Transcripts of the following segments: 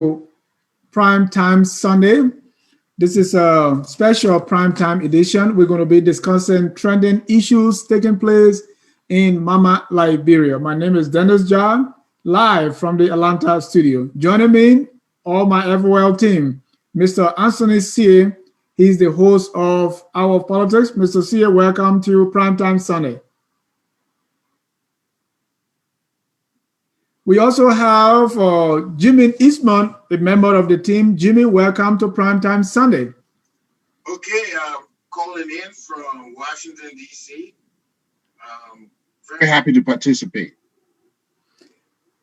Prime Time Sunday. This is a special prime time edition. We're going to be discussing trending issues taking place in Mama, Liberia. My name is Dennis John, live from the Atlanta studio. Joining me, all my Everwell team, Mr. Anthony Sie. He's the host of Hour of Politics. Mr. Sie, welcome to Primetime Sunday. We also have Jimmy Eastman, a member of the team. Jimmy, welcome to Primetime Sunday. Okay, calling in from Washington, D.C. Very happy to participate.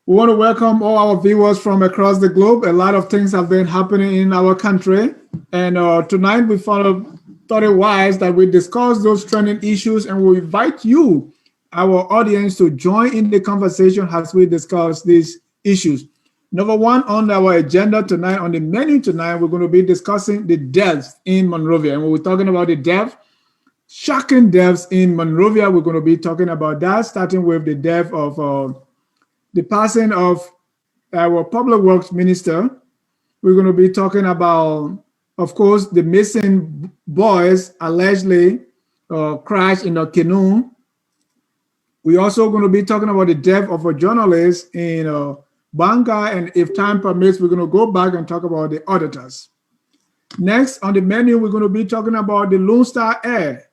We want to welcome all our viewers from across the globe. A lot of things have been happening in our country. And tonight we thought it wise that we discuss those trending issues, and we invite you, our audience, to join in the conversation as we discuss these issues. Number one on our agenda tonight, on the menu tonight, we're going to be discussing the deaths in Monrovia. And when we're talking about the death, shocking deaths in Monrovia, we're going to be talking about that, starting with the death of the passing of our public works minister. We're going to be talking about, of course, the missing boys allegedly crashed in a canoe. We're also going to be talking about the death of a journalist in Banga, and if time permits, we're going to go back and talk about the auditors. Next on the menu, we're going to be talking about the Lone Star Air.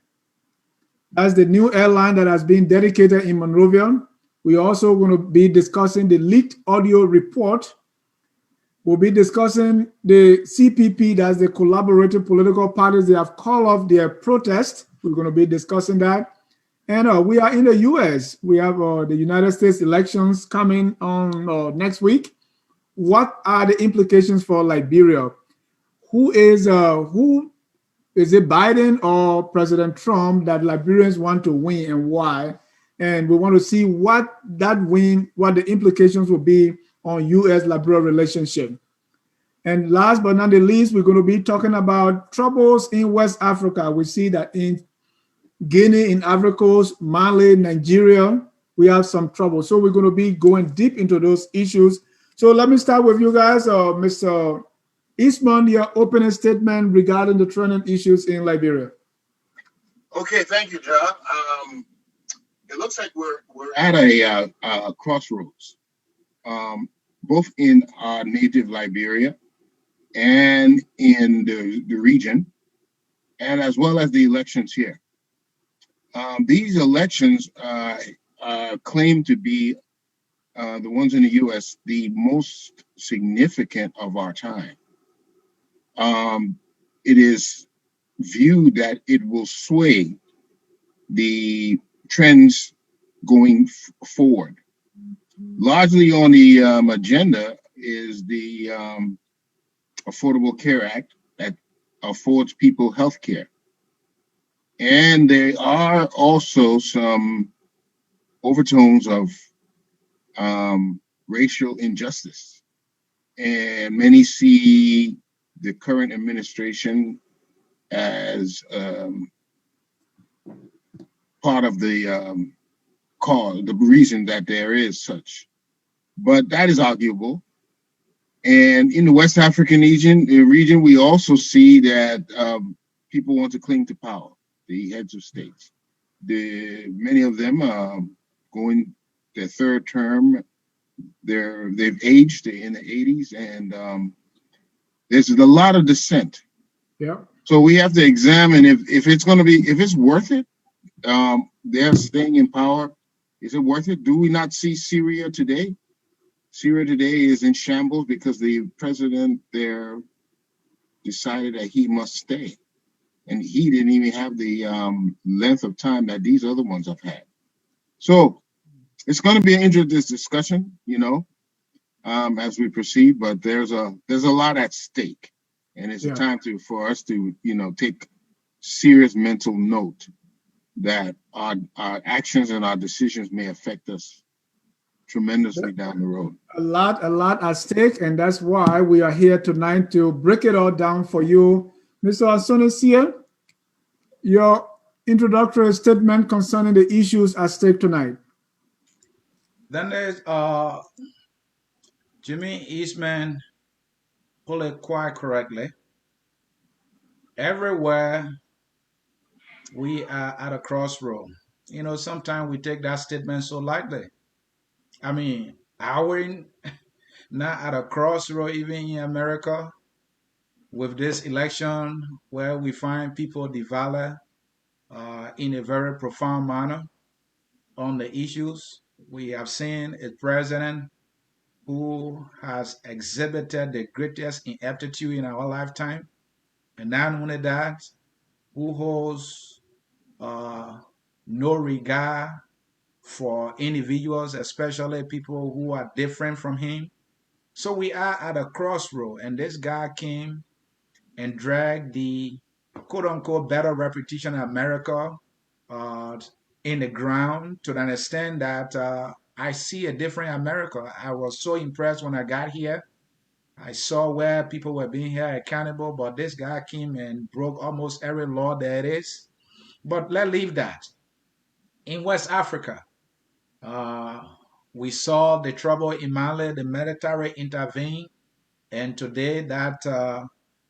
That's the new airline that has been dedicated in Monrovia. We're also going to be discussing the leaked audio report. We'll be discussing the CPP, that's the collaborative political parties. They have called off their protest. We're going to be discussing that. And we are in the US. We have the United States elections coming on next week. What are the implications for Liberia? Who is it, Biden or President Trump, that Liberians want to win, and why? And we want to see what the implications will be on US-Liberia relationship. And last but not the least, we're going to be talking about troubles in West Africa. We see that in Guinea, in Ivory Coast, Mali, Nigeria, we have some trouble. So we're going to be going deep into those issues. So let me start with you guys. Mr. Eastman, your opening statement regarding the trending issues in Liberia. Okay, thank you, John. It looks like we're at a crossroads, both in our native Liberia and in the region, and as well as the elections here. These elections claim to be the ones in the U.S. the most significant of our time. It is viewed that it will sway the trends going forward. Largely on the agenda is the Affordable Care Act that affords people health care. And there are also some overtones of racial injustice. And many see the current administration as part of the cause, the reason that there is such. But that is arguable. And in the West African region, we also see that people want to cling to power, the heads of states. Many of them going their third term. They've aged, they're in the 80s, and there's a lot of dissent. Yeah. So we have to examine if it's worth it. They're staying in power. Is it worth it? Do we not see Syria today? Syria today is in shambles because the president there decided that he must stay. And he didn't even have the length of time that these other ones have had. So it's going to be an interesting discussion, as we proceed, but there's a lot at stake. And it's a time for us to, take serious mental note that our actions and our decisions may affect us tremendously down the road. A lot at stake, and that's why we are here tonight to break it all down for you. Mr. Asone, your introductory statement concerning the issues at stake tonight. Then there's Jimmy Eastman put it quite correctly. Everywhere we are at a crossroad. Sometimes we take that statement so lightly. I mean, are we not at a crossroad even in America with this election where we find people develop in a very profound manner on the issues? We have seen a president who has exhibited the greatest ineptitude in our lifetime, and not only that, who holds uh, no regard for individuals, especially people who are different from him. So we are at a crossroad, and this guy came and dragged the quote unquote better reputation of America uh, in the ground to an extent that I see a different America. I was so impressed when I got here. I saw where people were being held accountable, but this guy came and broke almost every law there is. But let's leave that. In West Africa, uh, we saw the trouble in Mali, the military intervened, and today that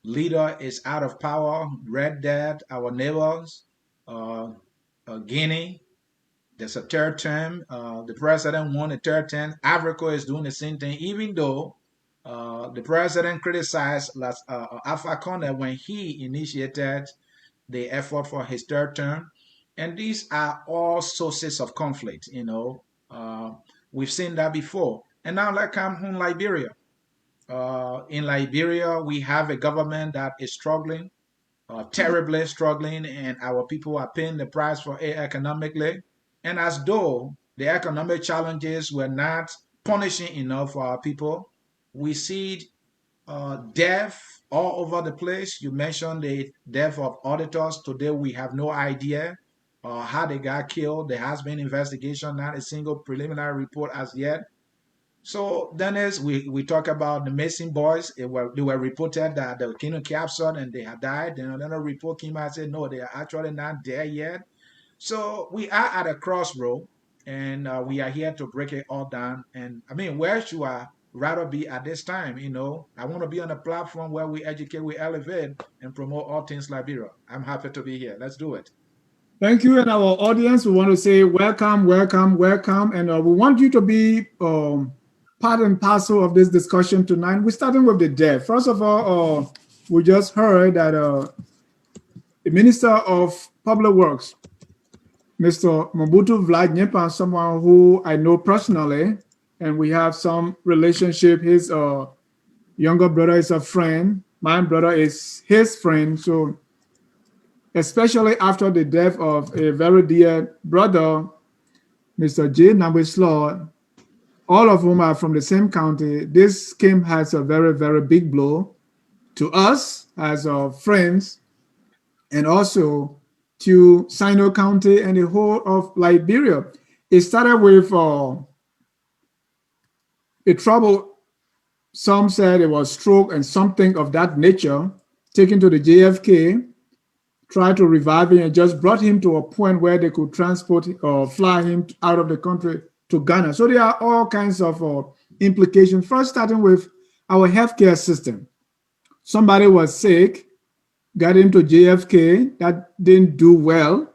leader is out of power. Red Dead, our neighbors, uh, Guinea, there's a third term. The president won a third term. Africa is doing the same thing, even though the president criticized Alpha Conde when he initiated the effort for his third term. And these are all sources of conflict. Uh, we've seen that before. And now let's come home, Liberia. In Liberia, we have a government that is struggling, terribly struggling, and our people are paying the price for it economically. And as though the economic challenges were not punishing enough for our people, we see death all over the place. You mentioned the death of auditors. Today, we have no idea how they got killed. There has been investigation, not a single preliminary report as yet. So, Dennis, we talk about the missing boys. They were reported that they came to captured and they had died. Then another report came out and said, no, they are actually not there yet. So we are at a crossroad, and we are here to break it all down. And I mean, where should I rather be at this time? I want to be on a platform where we educate, we elevate, and promote all things Liberia. I'm happy to be here. Let's do it. Thank you, and our audience. We want to say welcome, welcome, welcome, and we want you to be part and parcel of this discussion tonight. We're starting with the death. First of all, we just heard that the Minister of Public Works, Mr. Mobutu Vlad Nyimpa, someone who I know personally, and we have some relationship. His younger brother is a friend. My brother is his friend. So especially after the death of a very dear brother, Mr. J. Nabislo, all of whom are from the same county, this came as a very, very big blow to us as friends and also to Sino County and the whole of Liberia. It started with a trouble. Some said it was stroke and something of that nature, taken to the JFK, tried to revive him and just brought him to a point where they could transport or fly him out of the country to Ghana. So there are all kinds of implications. First, starting with our healthcare system. Somebody was sick, got into JFK, that didn't do well.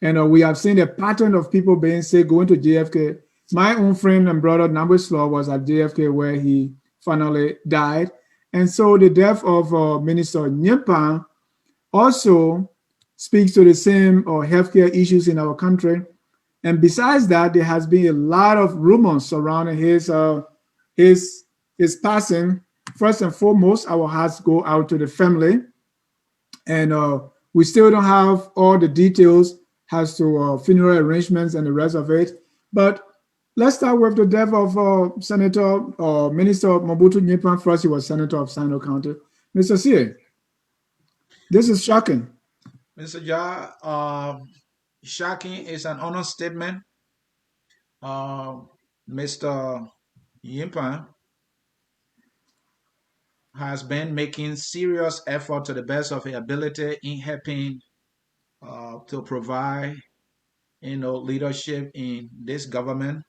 And we have seen a pattern of people being sick, going to JFK. My own friend and brother, Nambislo, was at JFK where he finally died. And so the death of Minister Nyimpa also speaks to the same healthcare issues in our country. And besides that, there has been a lot of rumors surrounding his his passing. First and foremost, our hearts go out to the family, and we still don't have all the details as to funeral arrangements and the rest of it. But let's start with the death of Senator or Minister Mobutu Nyimpa. First, he was Senator of Sino County. Mr. C, this is shocking. Mr. Ja, shocking is an understatement. Mr. Yimpa has been making serious effort to the best of his ability in helping to provide, leadership in this government.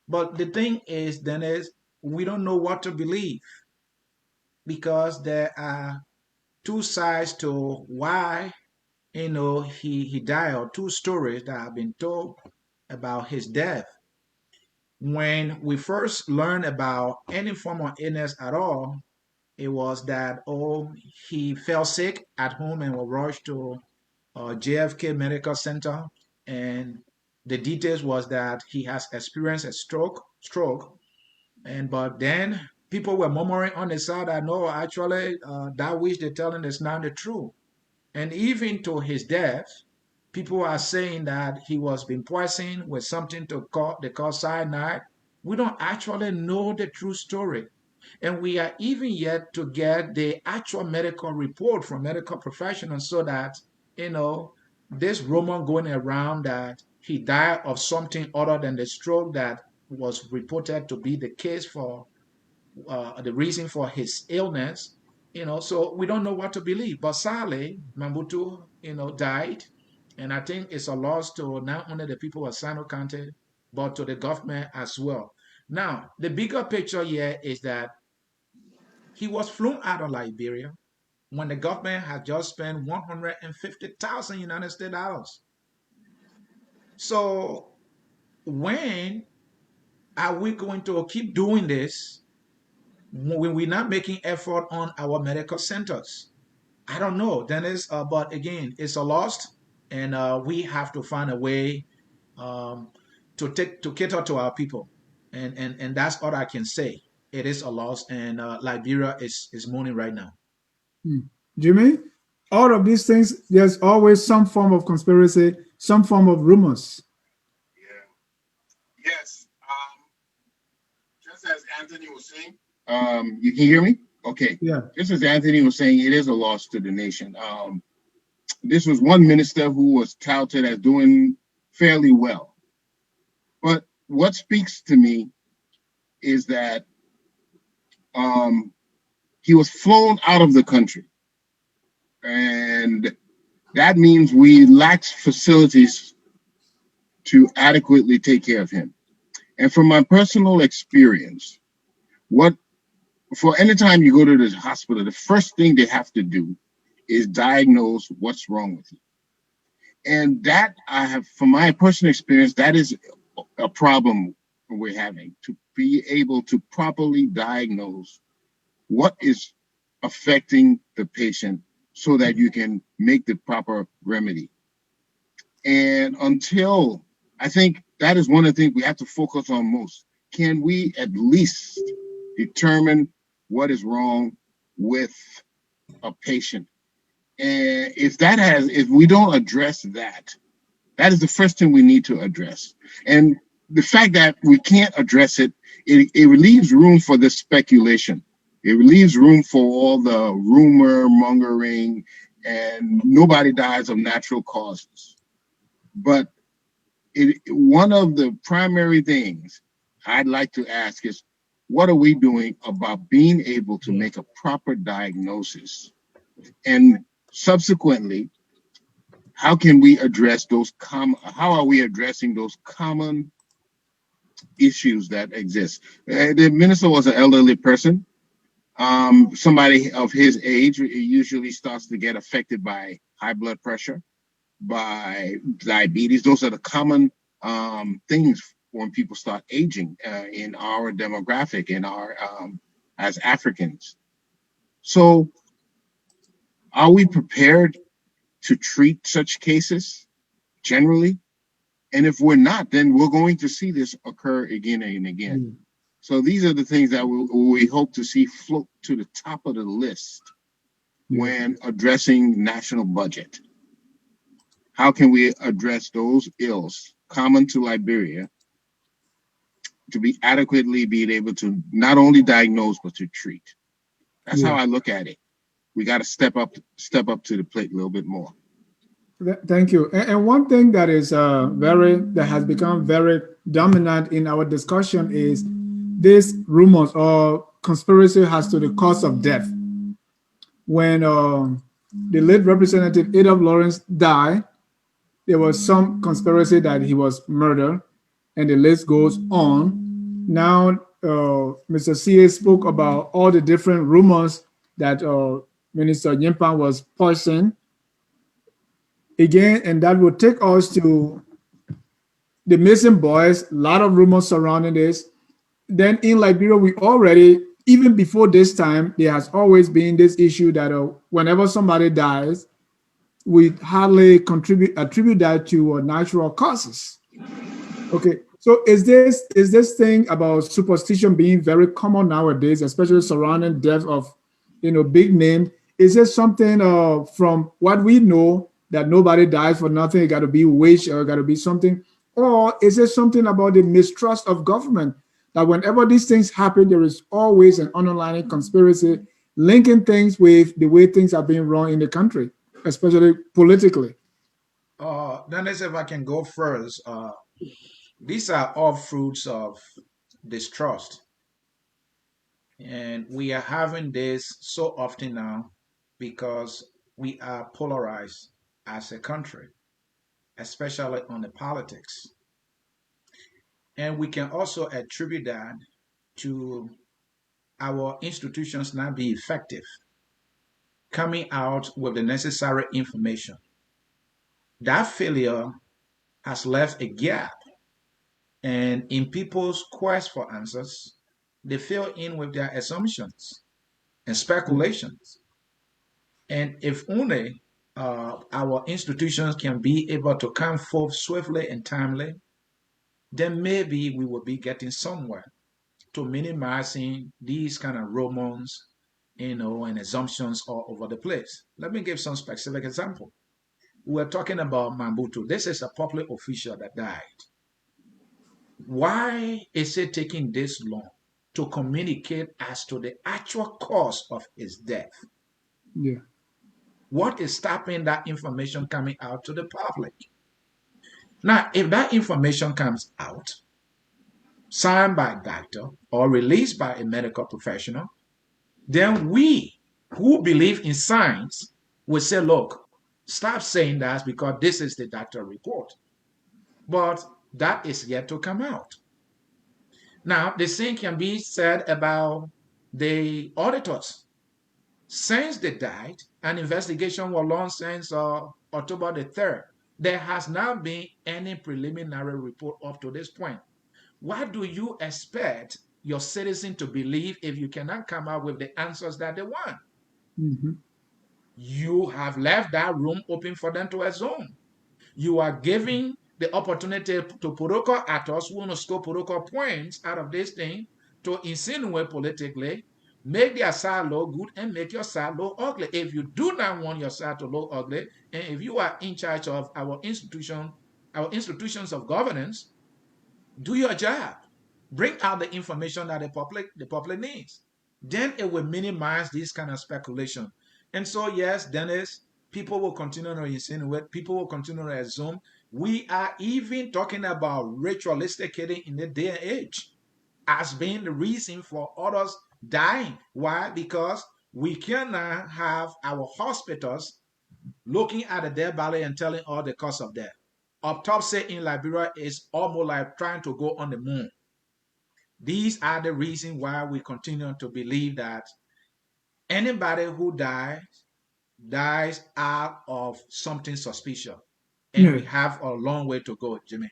But the thing is, Dennis, we don't know what to believe. because there are two sides to why he died, or two stories that have been told about his death. When we first learned about any form of illness at all, it was that, he fell sick at home and was rushed to JFK Medical Center, and the details was that he has experienced a stroke, and but then people were murmuring on the side that no, actually, that which they're telling is not the truth. And even to his death, people are saying that he was being poisoned with something they call cyanide. We don't actually know the true story. And we are even yet to get the actual medical report from medical professionals, so that, you know, this rumor going around that he died of something other than the stroke that was reported to be the case for the reason for his illness, so we don't know what to believe. But sadly, Mambutu, died. And I think it's a loss to not only the people of Sano County, but to the government as well. Now, the bigger picture here is that he was flown out of Liberia when the government had just spent 150,000 United States dollars. So when are we going to keep doing this when we're not making effort on our medical centers? I don't know, Dennis, but again, it's a loss, and we have to find a way um, to cater to our people, and that's all I can say. It is a loss, and Liberia is mourning right now. Hmm. Jimmy, all of these things, there's always some form of conspiracy, some form of rumors. Yeah. Yes. Just as Anthony was saying, you can hear me? Okay. Yeah. Just as Anthony was saying, it is a loss to the nation. This was one minister who was touted as doing fairly well. But what speaks to me is that he was flown out of the country. And that means we lack facilities to adequately take care of him. And from my personal experience, for any time you go to the hospital, the first thing they have to do is diagnose what's wrong with you. And that, I have, from my personal experience, that is a problem we're having, to be able to properly diagnose what is affecting the patient so that you can make the proper remedy. And until, I think that is one of the things we have to focus on most. Can we at least determine what is wrong with a patient? And if we don't address that, that is the first thing we need to address. And the fact that we can't address it, it relieves room for this speculation. It relieves room for all the rumor mongering, and nobody dies of natural causes. But one of the primary things I'd like to ask is, what are we doing about being able to make a proper diagnosis? And subsequently, how can we address how are we addressing those common issues that exist? The minister was an elderly person. Somebody of his age usually starts to get affected by high blood pressure, by diabetes. Those are the common things when people start aging in our demographic, as Africans. So are we prepared to treat such cases generally? And if we're not, then we're going to see this occur again and again. Mm. So these are the things that we hope to see float to the top of the list when addressing national budget. How can we address those ills common to Liberia to be adequately being able to not only diagnose, but to treat? That's how I look at it. We got to step up to the plate a little bit more. Thank you. And one thing that is that has become very dominant in our discussion is this rumors or conspiracy as to the cause of death. When the late Representative Adolph Lawrence died, there was some conspiracy that he was murdered, and the list goes on. Now, Mr. CA spoke about all the different rumors that Minister Yimpan was poisoned again, and that will take us to the missing boys. A lot of rumors surrounding this. Then in Liberia, we already, even before this time, there has always been this issue that whenever somebody dies, we hardly attribute that to natural causes. Okay, so is this thing about superstition being very common nowadays, especially surrounding death of, big name? Is it something from what we know that nobody dies for nothing? It got to be wish or it got to be something, or is it something about the mistrust of government that whenever these things happen, there is always an underlying conspiracy linking things with the way things are being run in the country, especially politically? Dennis, if I can go first, these are all fruits of distrust. And we are having this so often now because we are polarized as a country, especially on the politics. And we can also attribute that to our institutions not be effective, coming out with the necessary information. That failure has left a gap, and in people's quest for answers, they fill in with their assumptions and speculations. And if only our institutions can be able to come forth swiftly and timely, then maybe we will be getting somewhere to minimizing these kind of rumors, and assumptions all over the place. Let me give some specific example. We're talking about Mambutu. This is a public official that died. Why is it taking this long to communicate as to the actual cause of his death? Yeah. What is stopping that information coming out to the public? Now, if that information comes out, signed by a doctor or released by a medical professional, then we who believe in science will say, look, stop saying that because this is the doctor report. But that is yet to come out. Now, the same can be said about the auditors. Since they died, an investigation was launched since October the 3rd. There has not been any preliminary report up to this point. What do you expect your citizen to believe if you cannot come up with the answers that they want? Mhm. You have left that room open for them to assume. You are giving the opportunity to political actors who want to score political points out of this thing to insinuate politically, make their side look good and make your side look ugly. If you do not want your side to look ugly, and if you are in charge of our institutions of governance, do your job. Bring out the information that the public needs. Then it will minimize this kind of speculation. And so, yes, Dennis, people will continue to insinuate, people will continue to assume. We are even talking about ritualistic killing in the day and age as being the reason for others dying. Why? Because we cannot have our hospitals looking at the dead body and telling all the cause of death. Autopsy in Liberia is almost like trying to go on the moon. These are the reasons why we continue to believe that anybody who dies out of something suspicious. And Yeah. we have a long way to go, Jimmy.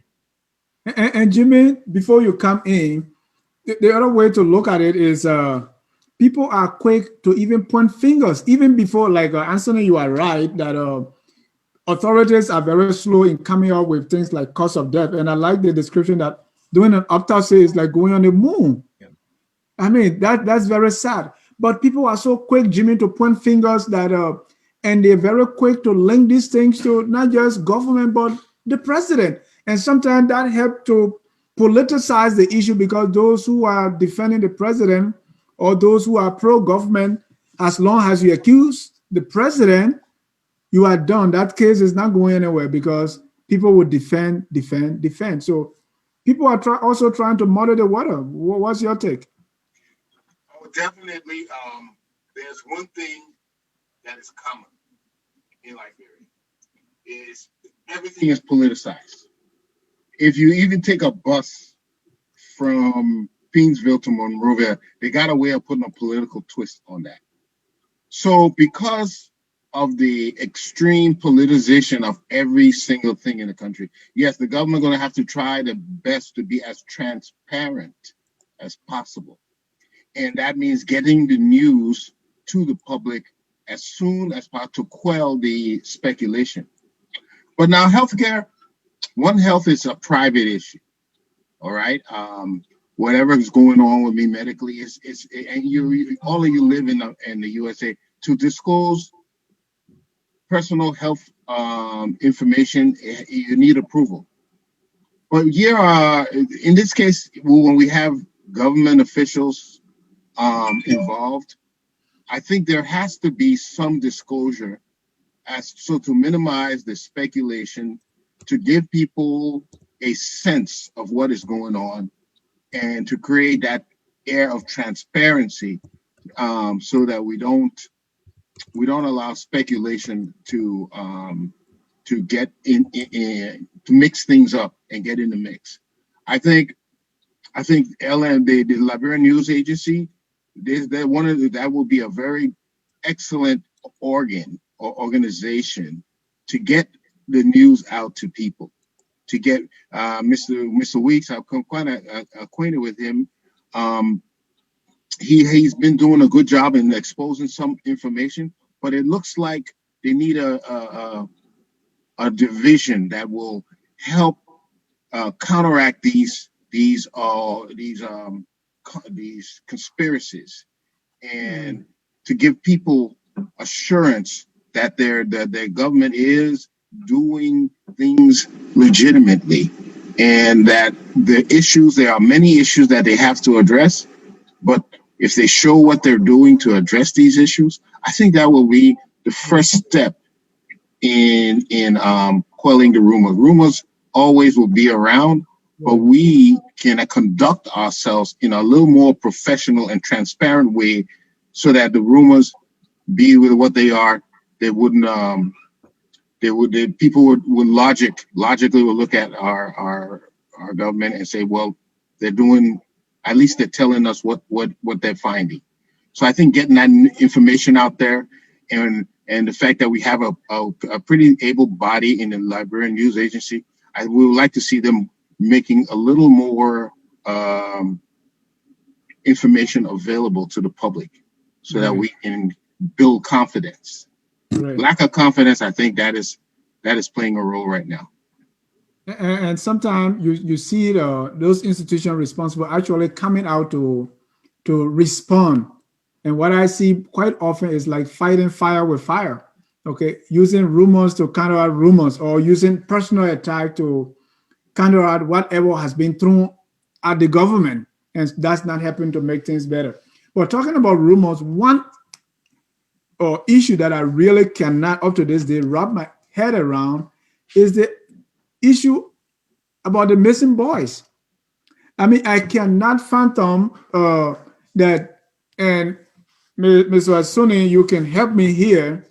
And Jimmy, before you come in, the other way to look at it is people are quick to even point fingers, even before, like Anthony, you are right that authorities are very slow in coming up with things like cause of death. And I like the description that doing an autopsy is like going on the moon. Yeah. I mean, that's very sad. But people are so quick, Jimmy, to point fingers that and they're very quick to link these things to not just government but the president. And sometimes that helps to politicize the issue because those who are defending the president or those who are pro-government, as long as you accuse the president, you are done. That case is not going anywhere because people will defend, defend, defend. So people are also trying to muddy the water. What's your take? Oh, definitely. There's one thing that is common in Liberia is everything is politicized. If you even take a bus from Painesville to Monrovia, they got a way of putting a political twist on that. So because of the extreme politicization of every single thing in the country, yes, the government going to have to try the best to be as transparent as possible. And that means getting the news to the public as soon as possible to quell the speculation. But now healthcare, One Health is a private issue. All right. Whatever is going on with me medically is and you all of you live in the USA to disclose personal health information. You need approval. But here, in this case, when we have government officials involved, I think there has to be some disclosure as so to minimize the speculation, to give people a sense of what is going on, and to create that air of transparency, so that we don't allow speculation to get to mix things up and get in the mix. I think LN the Liberian News Agency, that will be a very excellent organ or organization to get the news out to people. To get Mr. Weeks, I've come quite acquainted with him. Um, he's been doing a good job in exposing some information, but it looks like they need a division that will help counteract these conspiracies, Mm. and to give people assurance that their government is doing things legitimately, and that there are many issues that they have to address, but if they show what they're doing to address these issues, I think that will be the first step in quelling the rumors. Rumors always will be around, but Right. we can conduct ourselves in a little more professional and transparent way, so that the rumors be with what they are. They wouldn't. People would logically would look at our government and say, well, they're doing. At least they're telling us what they're finding. So I think getting that information out there, and the fact that we have a pretty able body in the Liberian News Agency, I would like to see them making a little more information available to the public, so that Right. we can build confidence. Right. Lack of confidence, I think that is playing a role right now. And sometimes you see those institutions responsible actually coming out to respond. And what I see quite often is like fighting fire with fire. Okay, using rumors to counter out rumors, or using personal attack to counter out whatever has been thrown at the government, and that's not helping to make things better. But talking about rumors, one issue that I really cannot up to this day wrap my head around is the issue about the missing boys. I mean, I cannot fathom that, and Mr. Asuni, you can help me here,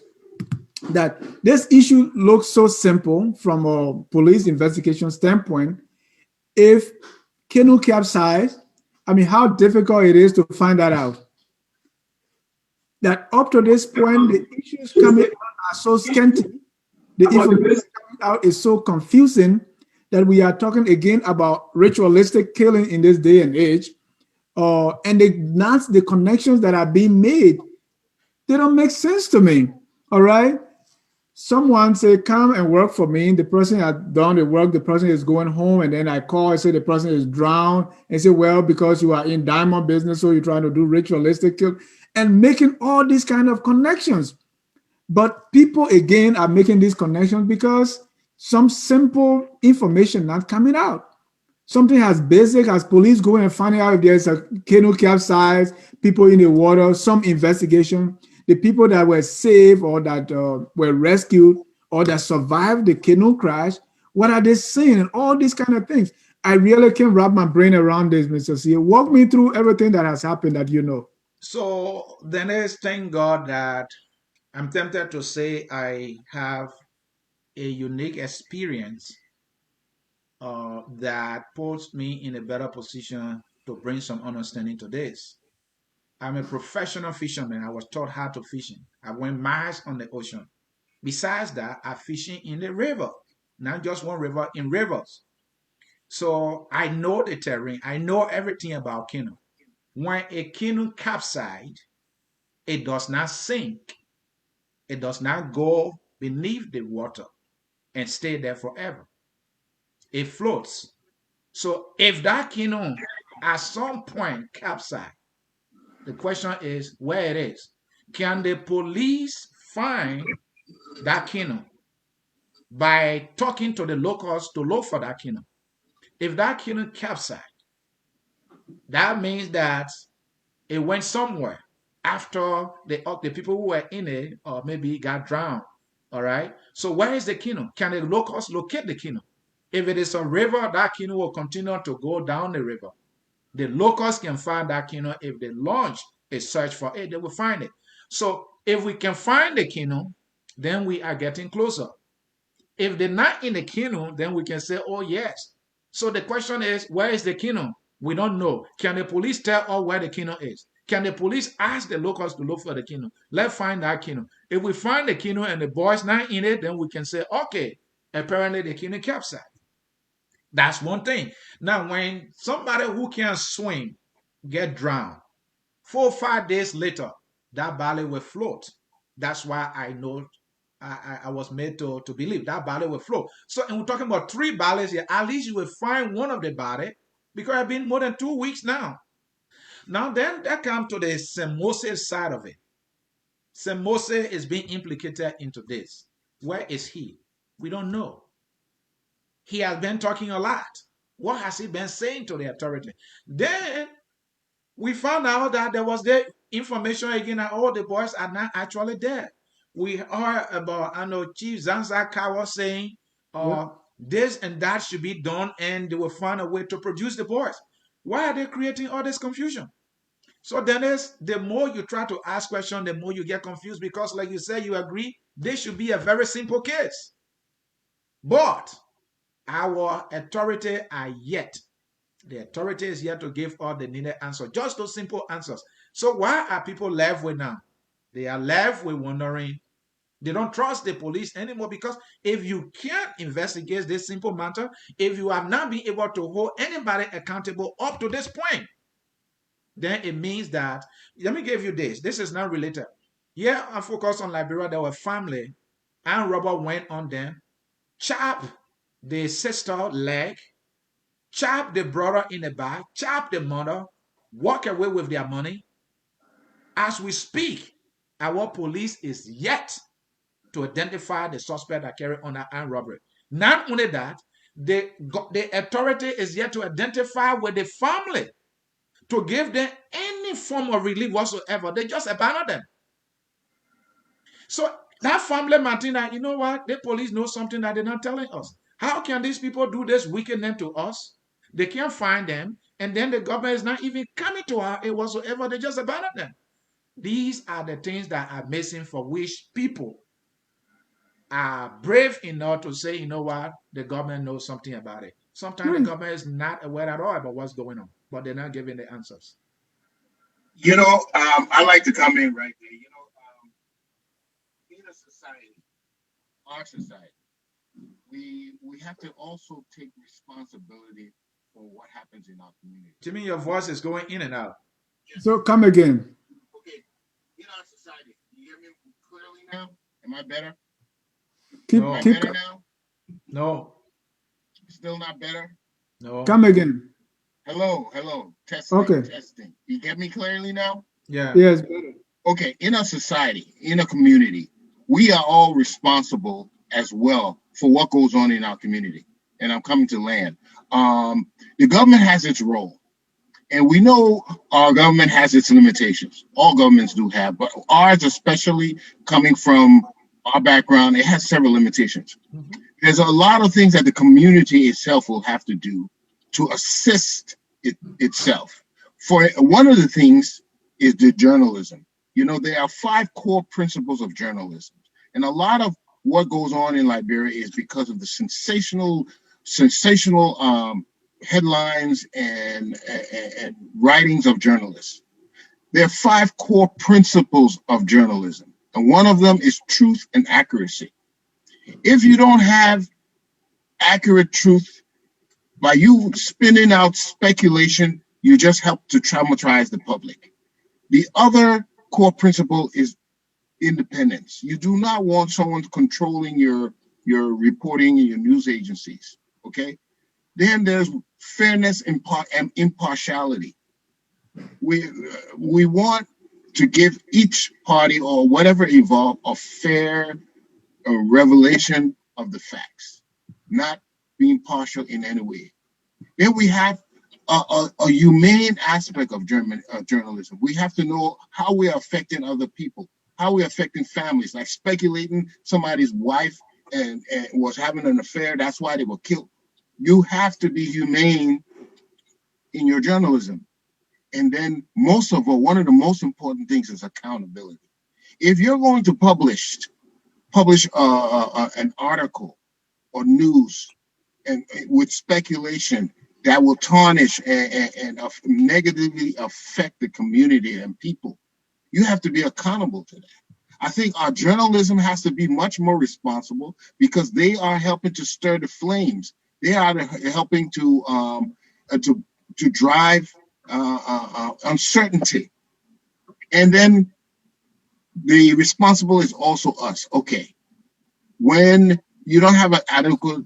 that this issue looks so simple from a police investigation standpoint. If canoe capsized, I mean, how difficult it is to find that out. That up to this point, the issues coming out are so scanty, the information coming out is so confusing, that we are talking again about ritualistic killing in this day and age. And not the connections that are being made, they don't make sense to me. All right. Someone say, come and work for me. The person had done the work, the person is going home, and then I call and say the person is drowned, and say, well, because you are in diamond business, so you're trying to do ritualistic kill, and making all these kind of connections. But people again are making these connections because some simple information not coming out. Something as basic as police going and finding out if there's a canoe capsized, people in the water, some investigation, the people that were saved or that were rescued or that survived the canoe crash, what are they seeing? And all these kind of things. I really can't wrap my brain around this, Mr. C. Walk me through everything that has happened that you know. So then is thank God that I'm tempted to say I have a unique experience that puts me in a better position to bring some understanding to this. I'm a professional fisherman. I was taught how to fishing. I went miles on the ocean. Besides that, I fishing in the river, not just one river, in rivers. So I know the terrain. I know everything about canoe. When a canoe capsizes, it does not sink. It does not go beneath the water and stay there forever. It floats. So if that canoe at some point capsizes, the question is where it is. Can the police find that canoe by talking to the locals to look for that canoe? If that canoe capsized, that means that it went somewhere after the people who were in it or maybe got drowned. All right. So where is the canoe? Can the locals locate the canoe? If it is a river, that canoe will continue to go down the river. The locals can find that canoe. If they launch a search for it, they will find it. So if we can find the canoe, then we are getting closer. If they're not in the canoe, then we can say, oh, yes. So the question is, where is the canoe? We don't know. Can the police tell us where the canoe is? Can the police ask the locals to look for the canoe? Let's find that canoe. If we find the canoe and the boys not in it, then we can say, okay, apparently the canoe capsized. That's one thing. Now, when somebody who can't swim get drowned, 4 or 5 days later, that body will float. That's why I know I was made to believe that body will float. So, and we're talking about 3 bodies here. At least you will find one of the body because it's been more than 2 weeks now. Now, then that comes to the Saint Moses side of it. Saint Moses is being implicated into this. Where is he? We don't know. He has been talking a lot. What has he been saying to the authority? Then we found out that there was the information again that all the boys are not actually dead. We heard about, I know, Chief Zanzaka was saying Yeah. this and that should be done, and they will find a way to produce the boys. Why are they creating all this confusion? So then is the more you try to ask questions, the more you get confused because, like you said, you agree this should be a very simple case. But our authority are yet. The authority is yet to give all the needed answers, just those simple answers. So why are people left with now? They are left with wondering. They don't trust the police anymore because if you can't investigate this simple matter, if you have not been able to hold anybody accountable up to this point, then it means that, let me give you this. This is not related. Yeah, I focus on Liberia. There were family, and robber went on them, chop the sister leg, chop the brother in the back, chop the mother, walk away with their money. As we speak, our police is yet to identify the suspect that carried on that armed robbery. Not only that, the authority is yet to identify with the family to give them any form of relief whatsoever. They just abandon them. So that family, Martina, you know what? The police know something that they're not telling us. How can these people do this wickedness to us? They can't find them, and then the government is not even coming to our aid whatsoever. They just abandon them. These are the things that are missing for which people are brave enough to say, you know what, the government knows something about it. Sometimes the Hmm. government is not aware at all about what's going on, but they're not giving the answers. I like to come in right there. In a society, our society, we have to also take responsibility for what happens in our community. To me, your voice is going in and out. Yes. So come again. Okay. In our society, you hear me clearly now? Am I better? Keep Am I No, keep better now? no, Still not better? no. come again. Hello, hello. Testing, Okay. testing. You get me clearly now? Yeah. Yes, better. Okay, in a society, in a community, we are all responsible as well for what goes on in our community. And I'm coming to land. The government has its role, and we know our government has its limitations. All governments do have, but ours, especially coming from our background, it has several limitations. Mhm. There's a lot of things that the community itself will have to do to assist itself. For one of the things is the journalism. There are 5 core principles of journalism, and a lot of what goes on in Liberia is because of the sensational headlines and writings of journalists. There are five core principles of journalism, and one of them is truth and accuracy. If you don't have accurate truth, by you spinning out speculation, you just help to traumatize the public. The other core principle is independence. You do not want someone controlling your reporting and your news agencies. Okay. Then there's fairness and impartiality. We want to give each party or whatever involved a fair revelation of the facts, not being partial in any way. Then we have a humane aspect of journalism. We have to know how we are affecting other people, how we're affecting families, like speculating somebody's wife and was having an affair. That's why they were killed. You have to be humane in your journalism. And then most of all, one of the most important things is accountability. If you're going to publish an article or news and with speculation that will tarnish and negatively affect the community and people, you have to be accountable to that. I think our journalism has to be much more responsible because they are helping to stir the flames. They are helping to drive uncertainty, and then the responsible is also us. Okay, when you don't have an adequate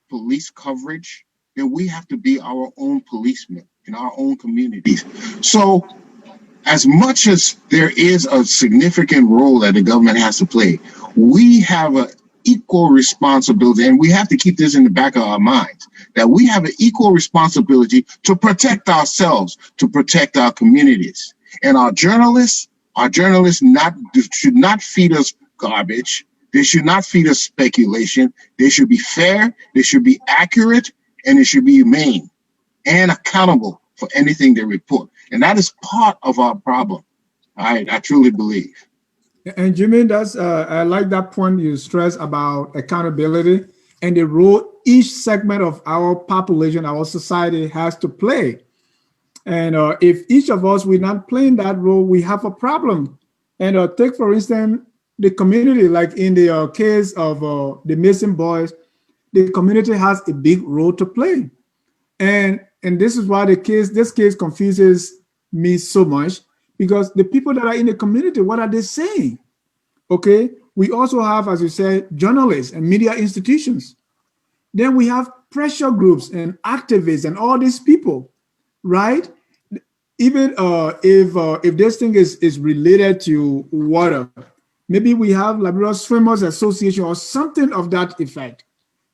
police coverage, then we have to be our own policemen in our own communities. So as much as there is a significant role that the government has to play, we have an equal responsibility, and we have to keep this in the back of our minds, that we have an equal responsibility to protect ourselves, to protect our communities. And our journalists should not feed us garbage. They should not feed us speculation. They should be fair, they should be accurate, and they should be humane and accountable for anything they report. And that is part of our problem. I truly believe. And Jimmy, that's I like that point you stress about accountability and the role each segment of our population, our society has to play. And if each of us we're not playing that role, we have a problem. And take for instance the community, like in the case of the missing boys, the community has a big role to play. And this is why this case confuses me so much because the people that are in the community, what are they saying? Okay, we also have, as you said, journalists and media institutions. Then we have pressure groups and activists and all these people, right? Even if this thing is related to water, maybe we have Liberia Swimmers Association or something of that effect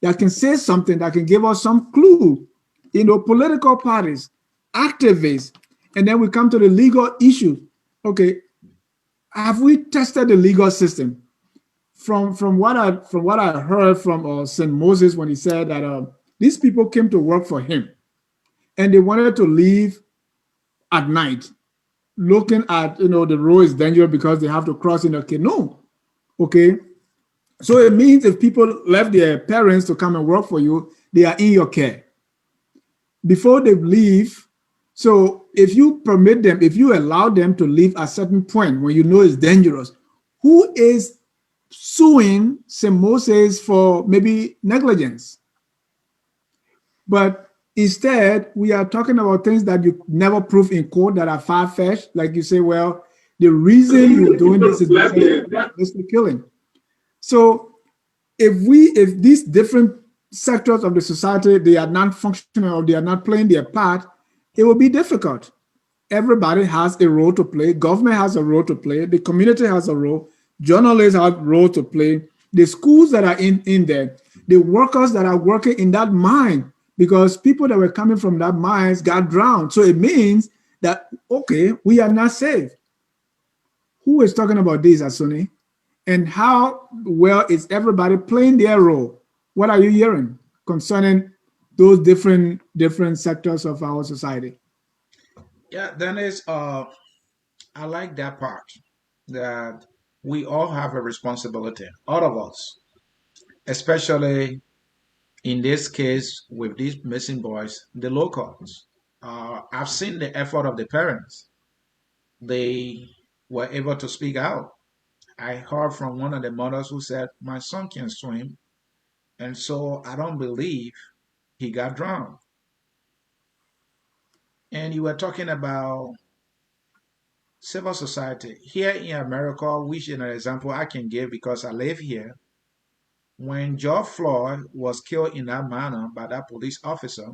that can say something that can give us some clue. Political parties, activists, and then we come to the legal issue. Okay, have we tested the legal system? From what I heard from St. Moses when he said that these people came to work for him, and they wanted to leave at night, looking at the road is dangerous because they have to cross in a canoe. Okay, so it means if people left their parents to come and work for you, they are in your care before they leave. So if you permit them, if you allow them to leave at a certain point when you know it's dangerous, who is suing St. Moses for maybe negligence? But instead, we are talking about things that you never prove in court that are far-fetched. Like you say, well, the reason you're doing this is because of killing. So if these different sectors of the society, they are not functioning or they are not playing their part, it will be difficult. Everybody has a role to play. Government has a role to play. The community has a role. Journalists have a role to play. The schools that are in there, the workers that are working in that mine, because people that were coming from that mines got drowned. So it means that, okay, we are not safe. Who is talking about this, Asuni? And how well is everybody playing their role? What are you hearing concerning those different sectors of our society? Yeah, then it's I like that part that we all have a responsibility, all of us, especially in this case with these missing boys, the locals. I've seen the effort of the parents. they were able to speak out. I heard from one of the mothers who said, "My son can swim, and so I don't believe he got drowned." And you were talking about civil society. Here in America, which is an example I can give because I live here, when George Floyd was killed in that manner by that police officer,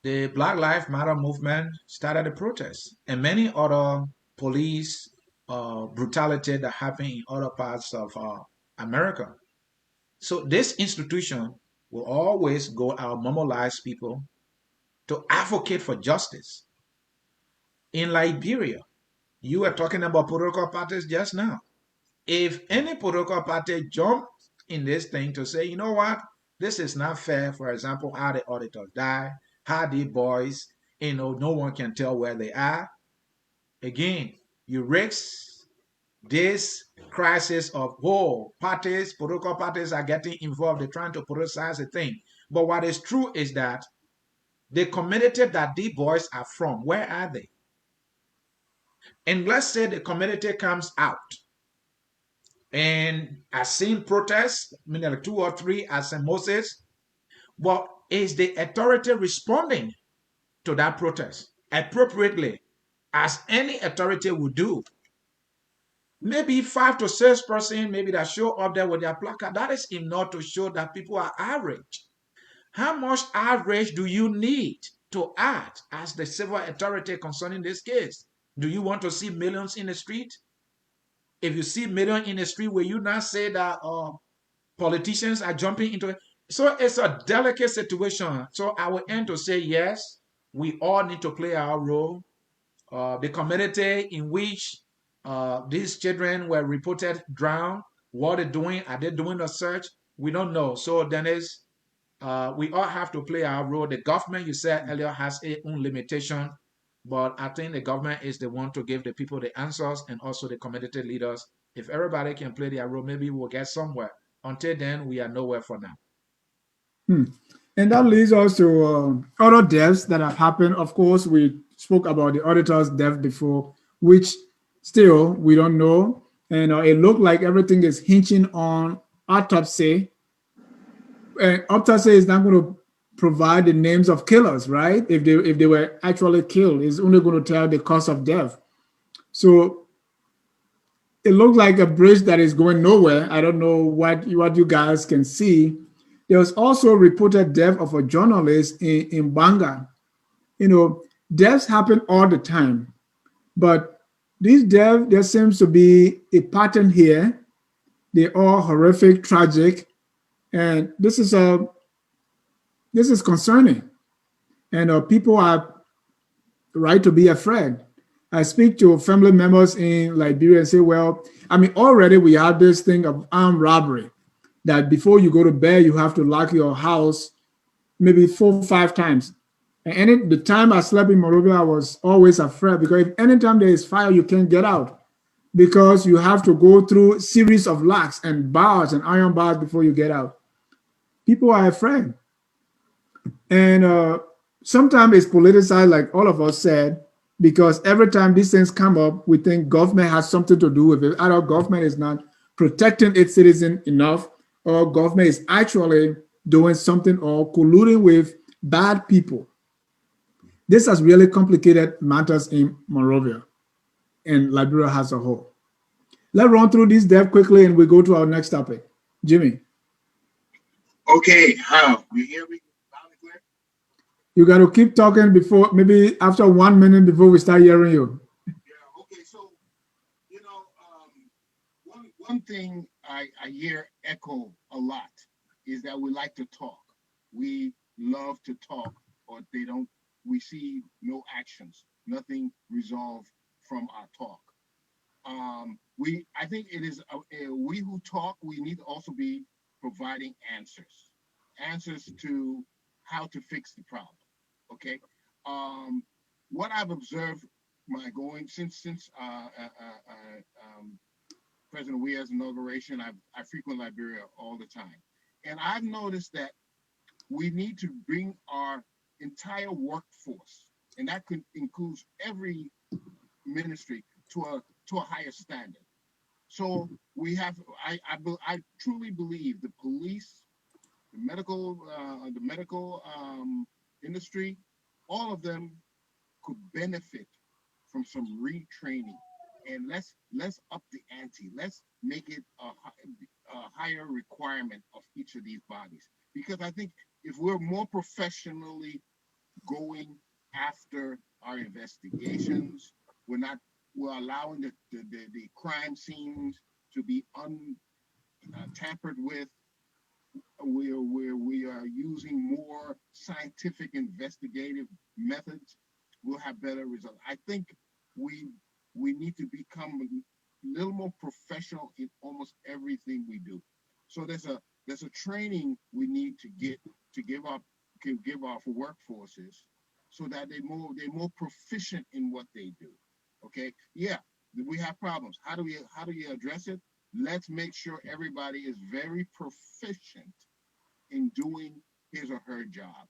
the Black Lives Matter movement started a protest, and many other police brutality that happened in other parts of America. So this institution will always go out, mobilize people to advocate for justice. In Liberia, you were talking about political parties just now. If any political party jump in this thing to say, you know what, this is not fair, for example, how the auditors die, how the boys, no one can tell where they are. Again, you risk this crisis of, oh, parties, political parties are getting involved, they're trying to politicize the thing. But what is true is that the community that the boys are from, where are they? And let's say the community comes out and I've seen protests, meaning like 2 or 3 at St. Moses. But is the authority responding to that protest appropriately, as any authority would do? Maybe 5 to 6%, maybe that show up there with their placard. That is enough to show that people are outraged. How much outrage do you need to act as the civil authority concerning this case? Do you want to see millions in the street? If you see millions in the street, will you not say that politicians are jumping into it? So it's a delicate situation. So I will end to say yes, we all need to play our role. The community in which these children were reported drowned, what they're doing, are they doing a search? We don't know. So Dennis, we all have to play our role. The government, you said earlier, has its own limitation, but I think the government is the one to give the people the answers and also the community leaders. If everybody can play their role, maybe we'll get somewhere. Until then, we are nowhere for now. Hmm. And that leads us to other deaths that have happened. Of course, we spoke about the auditor's death before, which still we don't know. And it looked like everything is hinging on autopsy. And autopsy is not going to provide the names of killers, right? If they were actually killed, it's only going to tell the cause of death. So it looks like a bridge that is going nowhere. I don't know what you guys can see. There was also reported death of a journalist in Banga. Deaths happen all the time, but these deaths, there seems to be a pattern here. They're all horrific, tragic, and this is concerning. And people are right to be afraid. I speak to family members in Liberia and say, well, I mean, already we have this thing of armed robbery, that before you go to bed, you have to lock your house maybe 4 or 5 times. And the time I slept in Monrovia, I was always afraid, because if anytime there is fire, you can't get out, because you have to go through a series of locks and bars and iron bars before you get out. People are afraid. And sometimes it's politicized, like all of us said, because every time these things come up, we think government has something to do with it. Either government is not protecting its citizen enough, or government is actually doing something or colluding with bad people. This has really complicated matters in Monrovia and Liberia as a whole. Let's run through this death quickly and we go to our next topic. Jimmy. Okay, you hear me loud and clear? You got to keep talking before, maybe after 1 minute before we start hearing you. Yeah, okay, so, one thing I hear echo a lot is that we like to talk. We love to talk, or we see no actions, nothing resolved from our talk. I think it is, we who talk, we need to also be providing answers to how to fix the problem. Okay. What I've observed since President Weah's inauguration, I frequent Liberia all the time, and I've noticed that we need to bring our entire workforce, and that includes every ministry to a higher standard. So we have, I truly believe the police, the medical industry, all of them could benefit from some retraining. And let's up the ante. Let's make it a higher requirement of each of these bodies. Because I think if we're more professionally going after our investigations, we're allowing the crime scenes to be tampered with, where we are using more scientific investigative methods, we'll have better results. I think we we need to become a little more professional in almost everything we do. So there's a training we need to give our workforces so that they're more proficient in what they do. Okay, yeah, we have problems. How do you address it? Let's make sure everybody is very proficient in doing his or her job.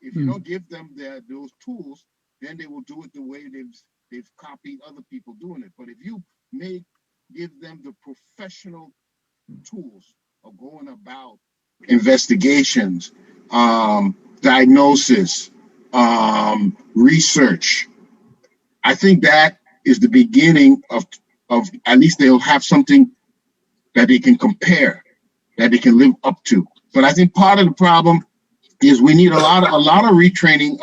If you don't give them those tools, then they will do it the way they've copied other people doing it. But if you give them the professional tools of going about investigations, diagnosis, research, I think that is the beginning of at least they'll have something that they can compare, that they can live up to. But I think part of the problem is we need a lot of retraining,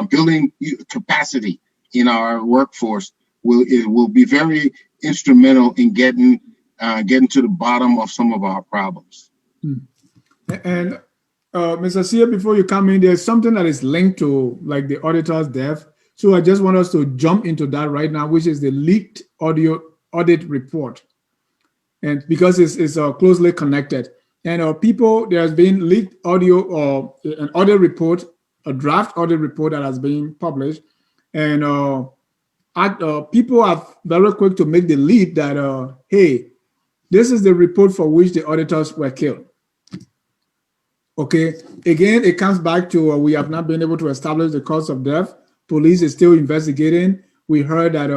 building capacity in our workforce. Will be very instrumental in getting to the bottom of some of our problems. And Mr. Sia, before you come in, there's something that is linked to like the auditor's death. So I just want us to jump into that right now, which is the leaked audio audit report, and because it's closely connected. And there has been leaked audio or an audit report, a draft audit report that has been published, and people are very quick to make the leap that hey, this is the report for which the auditors were killed. Okay, again, it comes back to we have not been able to establish the cause of death. Police is still investigating. We heard that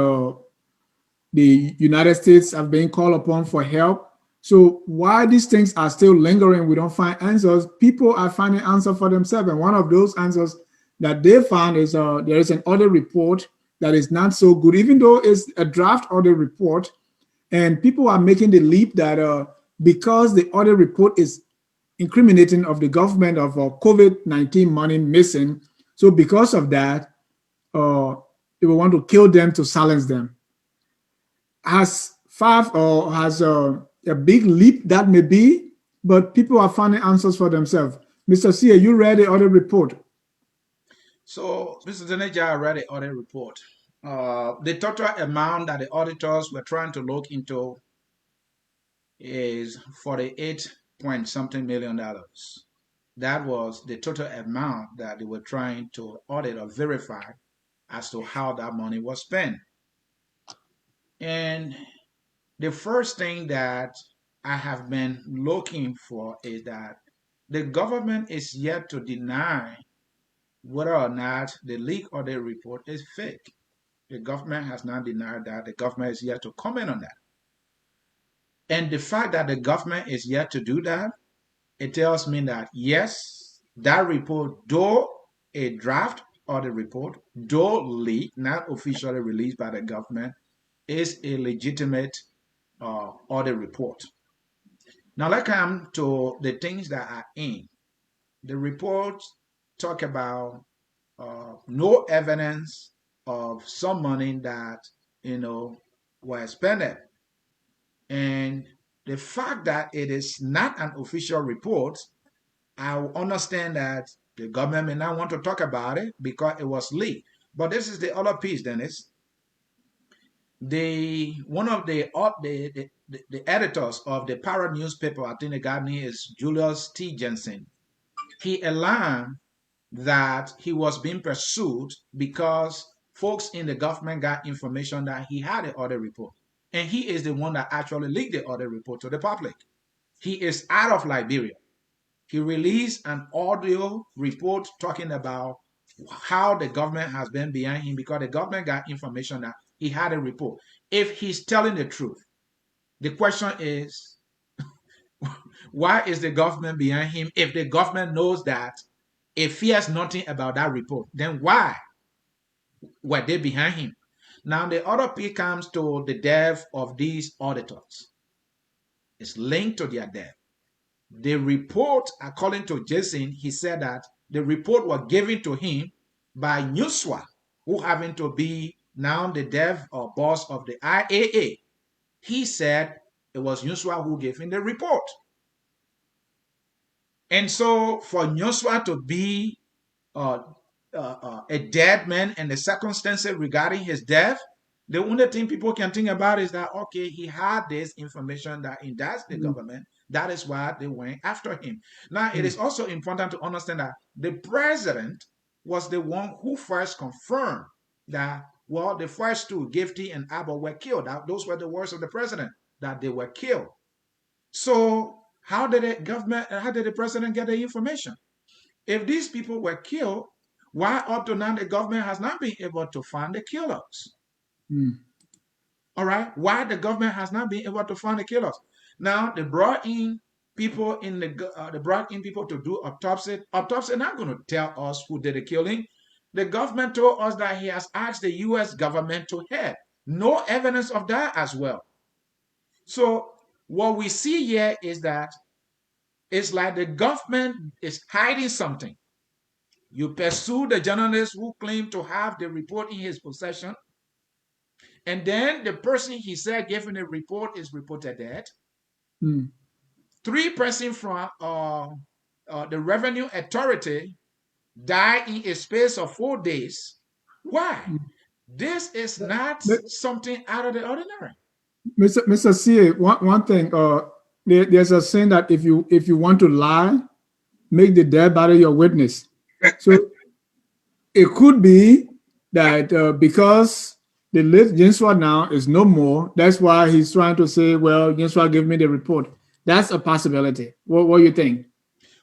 the United States have been called upon for help. So while these things are still lingering, we don't find answers. People are finding answers for themselves. And one of those answers that they found is there is an audit report that is not so good, even though it's a draft audit report. And people are making the leap that because the audit report is incriminating of the government of COVID-19 money missing, so because of that, they will want to kill them to silence them. Has far or has a big leap that may be, but people are finding answers for themselves. Mr. Sia, you read the audit report. So, Mr. Deneja, I read the audit report. The total amount that the auditors were trying to look into is 48 point something million dollars. That was the total amount that they were trying to audit or verify as to how that money was spent. And the first thing that I have been looking for is that the government is yet to deny whether or not the leak audit report is fake. The government has not denied that. The government is yet to comment on that. And the fact that the government is yet to do that, it tells me that yes, that report, though a draft audit report, though leaked, not officially released by the government, is a legitimate audit report. Now let's come to the things that are in. The report talk about no evidence of some money that, was spent. And the fact that it is not an official report, I understand that the government may not want to talk about it because it was leaked. But this is the other piece, Dennis. One of the editors of the Parrot newspaper, I think the guy name is Julius T. Jensen. He alarmed that he was being pursued because folks in the government got information that he had an audit report. And he is the one that actually leaked the audit report to the public. He is out of Liberia. He released an audio report talking about how the government has been behind him because the government got information that he had a report. If he's telling the truth, the question is, why is the government behind him? If the government knows that it fears nothing about that report, then why were they behind him? Now, the other P comes to the death of these auditors. It's linked to their death. The report, according to Jason, he said that the report was given to him by Nuswa, who happened to be now the dev or boss of the IAA. He said it was Nuswa who gave him the report. And so for Nuswa to be a dead man and the circumstances regarding his death, the only thing people can think about is that, okay, he had this information that indicts the government. That is why they went after him. Now, it is also important to understand that the president was the one who first confirmed that, well, the first two, Gifty and Abba, were killed. Those were the words of the president, that they were killed. So how did the president get the information? If these people were killed, why up to now the government has not been able to find the killers? All right, why the government has not been able to find the killers? Now they brought in people to do autopsy. Autopsy not going to tell us who did the killing. The government told us that he has asked the U.S. government to help. No evidence of that as well. So what we see here is that it's like the government is hiding something. You pursue the journalist who claimed to have the report in his possession, and then the person he said gave him the report is reported dead. 3 persons from the revenue authority died in a space of 4 days. Why? This is not something out of the ordinary. Mr. CA, one thing, there's a saying that if you want to lie, make the dead body your witness. So it could be that because the late Jinswa now is no more, that's why he's trying to say, well, Jinswa gave me the report. That's a possibility. What do you think?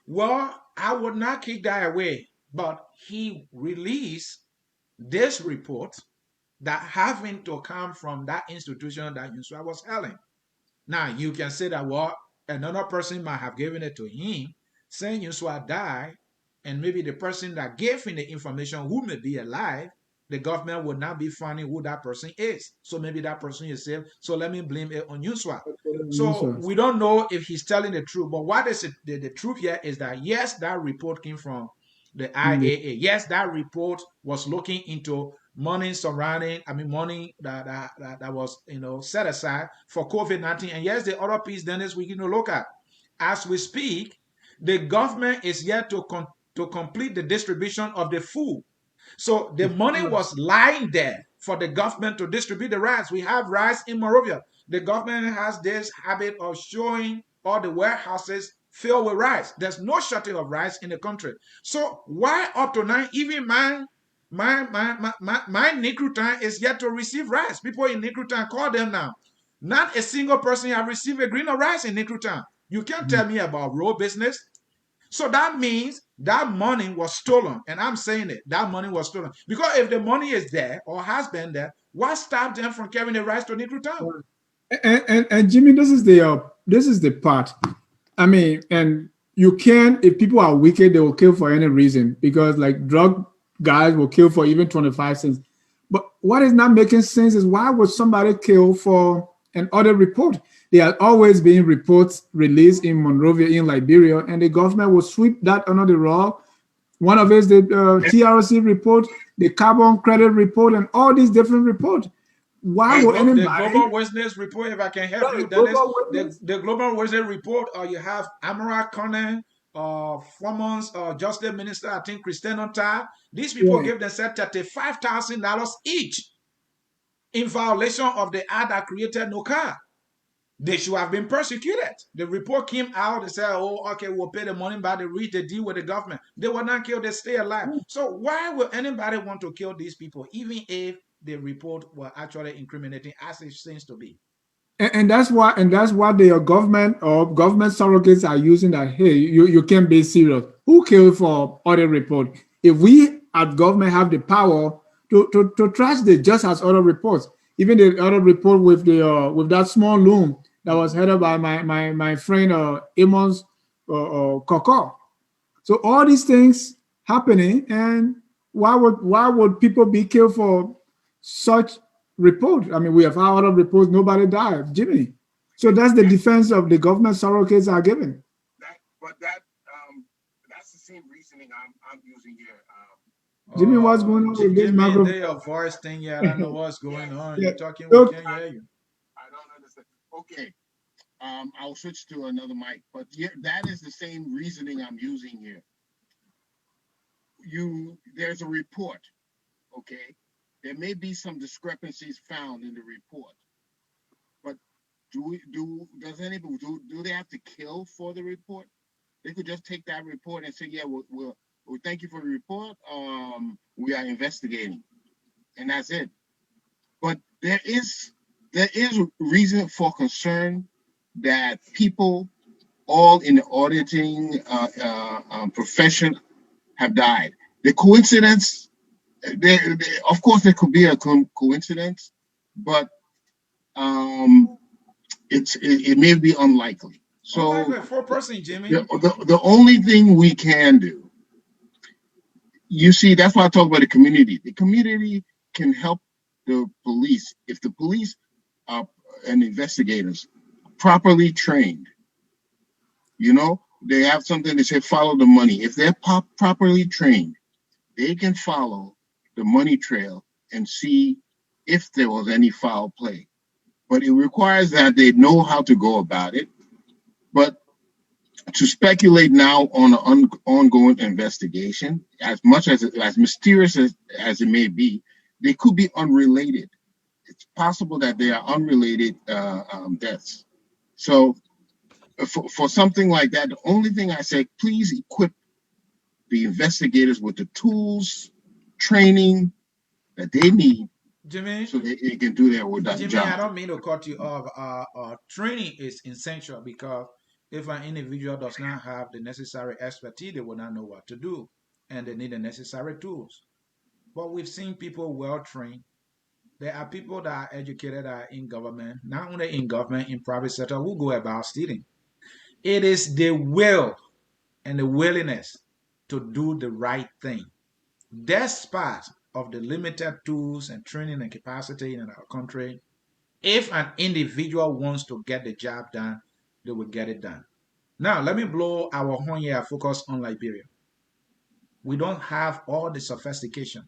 Well, I would not kick that away, but he released this report that having to come from that institution that Jinswa was telling. Now, you can say that, well, another person might have given it to him, saying Jinswa died, and maybe the person that gave him the information who may be alive, the government would not be finding who that person is. So maybe that person is safe. So let me blame it on Nuswa. So we don't know if he's telling the truth. But what is the truth here is that, yes, that report came from the IAA. Yes, that report was looking into money money that was set aside for COVID-19. And yes, the other piece then is we can look at. As we speak, the government is yet to complete the distribution of the food. So the money was lying there for the government to distribute the rice. We have rice in Monrovia. The government has this habit of showing all the warehouses filled with rice. There's no shortage of rice in the country. So why up to now, even my Negro town is yet to receive rice. People in Negro town, call them now. Not a single person has received a grain of rice in Negro town. You can't tell me about road business. So that means that money was stolen. And I'm saying it, that money was stolen. Because if the money is there or has been there, what stopped them from carrying the rice to Negro town? And Jimmy, this is the part. I mean, and you can, if people are wicked, they will kill for any reason, because like drug guys will kill for even 25 cents. But what is not making sense is, why would somebody kill for an audit report? There are always been reports released in Monrovia, in Liberia, and the government will sweep that under the rug. One of it is the TRC report, the carbon credit report, and all these different reports. Why would anybody? The Global Witness report, if I can help you, the Global Witness report, you have Amara Conan, former Justice Minister, I think Christian Otta. These people gave themselves $35,000 each in violation of the act that created NOCA. They should have been persecuted. The report came out, they said, oh, okay, we'll pay the money back. They reach the deal with the government. They were not killed, they stay alive. So why would anybody want to kill these people, even if the report were actually incriminating, as it seems to be? And that's why the government or government surrogates are using that. Hey, you can't be serious. Who killed for audit report? If we at government have the power to trash the just as other reports, even the other report with that small loom that was headed by my friend Amos Koko. So all these things happening, and why would people be killed for such report? I mean, we have had other reports, nobody died, Jimmy. So that's the defense of the government surrogates are given. That's the same reasoning I'm using here. Jimmy, what's going on with this Jimmy, microphone? they your voice thing here. I don't know what's going on. Yeah. You talking, we Look, can't hear you. I don't understand. Okay, I'll switch to another mic, but yeah, that is the same reasoning I'm using here. There's a report, okay? There may be some discrepancies found in the report, but do they have to kill for the report? They could just take that report and say, yeah, we'll thank you for the report. We are investigating, and that's it. But there is reason for concern that people all in the auditing profession have died. The coincidence, of course, there could be a coincidence, but it may be unlikely. So Unlikely, 4%, Jimmy. the only thing we can do, you see, that's why I talk about the community. The community can help the police if the police and investigators properly trained. You know, they have something they say, follow the money. If they're properly trained, they can follow the money trail and see if there was any foul play. But it requires that they know how to go about it. But to speculate now on an ongoing investigation, as much as mysterious as it may be, they could be unrelated. It's possible that they are unrelated deaths. So for something like that, the only thing I say, please equip the investigators with the tools, training that they need, Jimmy, so they can do their Jimmy, job. I don't mean to cut you off. Training is essential because if an individual does not have the necessary expertise, they will not know what to do, and they need the necessary tools. But we've seen people well trained. There are people that are educated that are in government, not only in government, in private sector, who go about stealing. It is the will and the willingness to do the right thing, despite of the limited tools and training and capacity in our country. If an individual wants to get the job done, they will get it done. Now, let me blow our horn here, focus on Liberia. We don't have all the sophistication,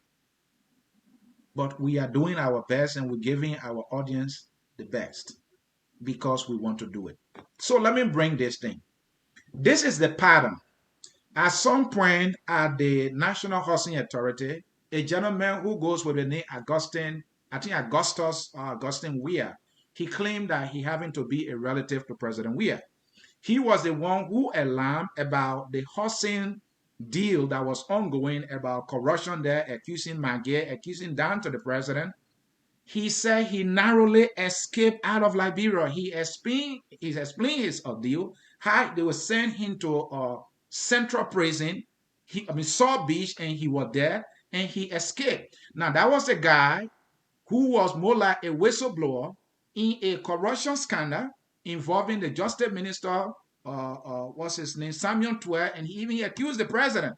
but we are doing our best and we're giving our audience the best because we want to do it. So let me bring this thing. This is the pattern. At some point at the National Housing Authority, a gentleman who goes with the name Augustine, I think Augustus or Augustine Weir, he claimed that he happened to be a relative to President Weir. He was the one who alarmed about the housing deal that was ongoing about corruption there, accusing Maggie, accusing down to the president. He said he narrowly escaped out of Liberia. He explained his ordeal, how they would send him to a central prison, Saw Beach, and he was there, and he escaped. Now, that was a guy who was more like a whistleblower in a corruption scandal involving the Justice Minister, what's his name, Samuel Tuer, and he even accused the president.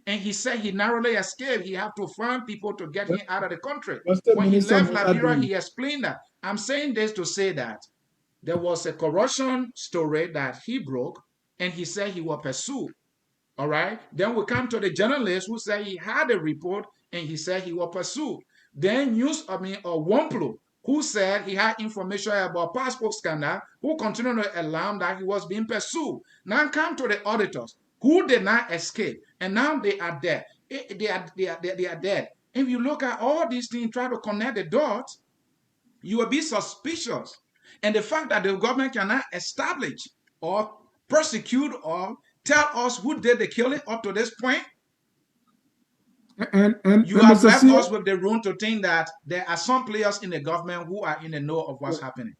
And he said he narrowly escaped. He had to find people to get him out of the country. What's the When he minister left of that Liberia, doing? he explained that. I'm saying this to say that there was a corruption story that he broke, and he said he was pursued. All right. Then we come to the journalist who said he had a report, and he said he was pursued. Then Wamplo, who said he had information about passport scandal, who continued to alarm that he was being pursued. Now come to the auditors who did not escape, and now they are dead. They are dead. If you look at all these things, try to connect the dots, you will be suspicious. And the fact that the government cannot establish or prosecute or tell us who did the killing up to this point, you have Mr. left C, us with the room to think that there are some players in the government who are in the know of what's happening.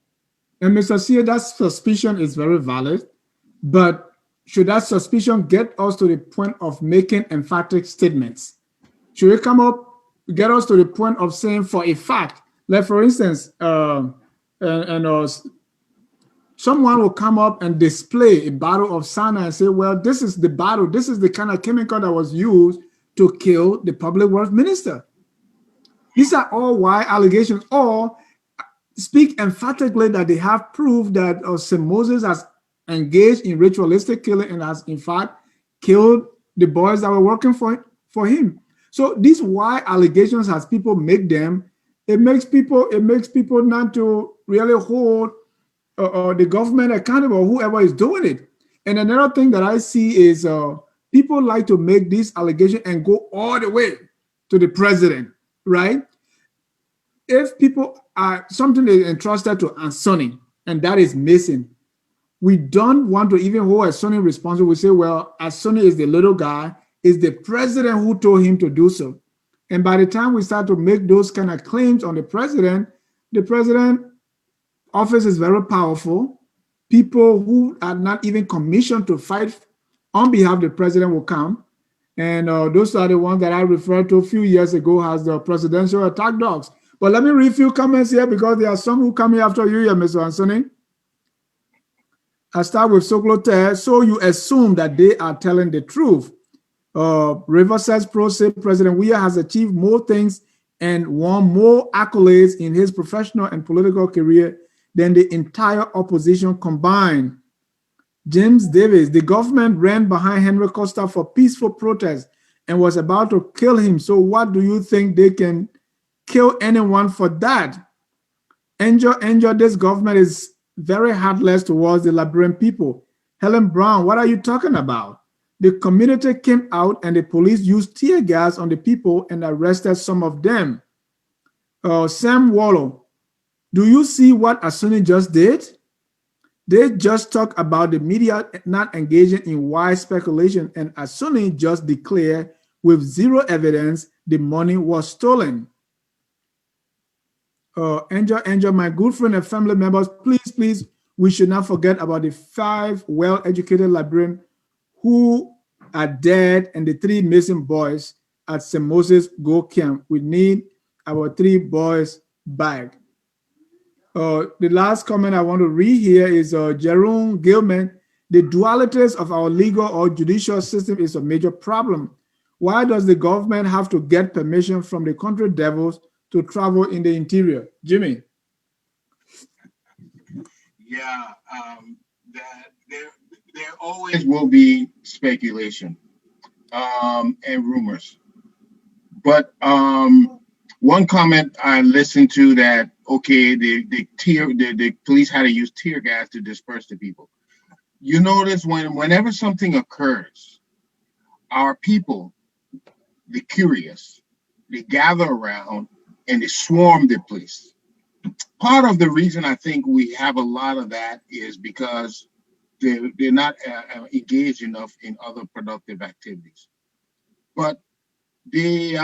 and Mr. C, that suspicion is very valid, but should that suspicion get us to the point of making emphatic statements? Should it get us to the point of saying for a fact Like for instance, and someone will come up and display a bottle of cyanide and say, well, this is the bottle, this is the kind of chemical that was used to kill the public works minister. These are all why allegations, or speak emphatically that they have proof that St. Moses has engaged in ritualistic killing and has in fact killed the boys that were working for him. So these why allegations, as people make them, it makes people not to really hold the government accountable, whoever is doing it. And another thing that I see is people like to make these allegations and go all the way to the president, right? If people are something is entrusted to Ansoni and that is missing, we don't want to even hold Ansoni responsible. We say, well, Ansoni is the little guy, is the president who told him to do so. And by the time we start to make those kind of claims on the president office is very powerful. People who are not even commissioned to fight on behalf of the president will come. And those are the ones that I referred to a few years ago as the presidential attack dogs. But let me read a few comments here because there are some who come here after you here, Mr. Anthony. I start with Soklote. So you assume that they are telling the truth. Riverside Pro say President Weah has achieved more things and won more accolades in his professional and political career than the entire opposition combined. James Davis, the government ran behind Henry Costa for peaceful protest and was about to kill him. So what do you think they can kill anyone for that? Angel, this government is very heartless towards the Liberian people. Helen Brown, what are you talking about? The community came out and the police used tear gas on the people and arrested some of them. Sam Wallow, do you see what Asuni just did? They just talk about the media not engaging in wild speculation, and Asuni just declared with zero evidence the money was stolen. Angel, my good friend and family members, please, we should not forget about the 5 well-educated Liberians who are dead and the 3 missing boys at St. Moses Go Camp. We need our 3 boys back. The last comment I want to read here is Jerome Gilman. The dualities of our legal or judicial system is a major problem. Why does the government have to get permission from the country devils to travel in the interior? Jimmy. Yeah, there always will be speculation and rumors. But one comment I listened to that, okay, the police had to use tear gas to disperse the people. You notice whenever something occurs, our people, the curious, they gather around and they swarm the police. Part of the reason I think we have a lot of that is because they're not engaged enough in other productive activities. But they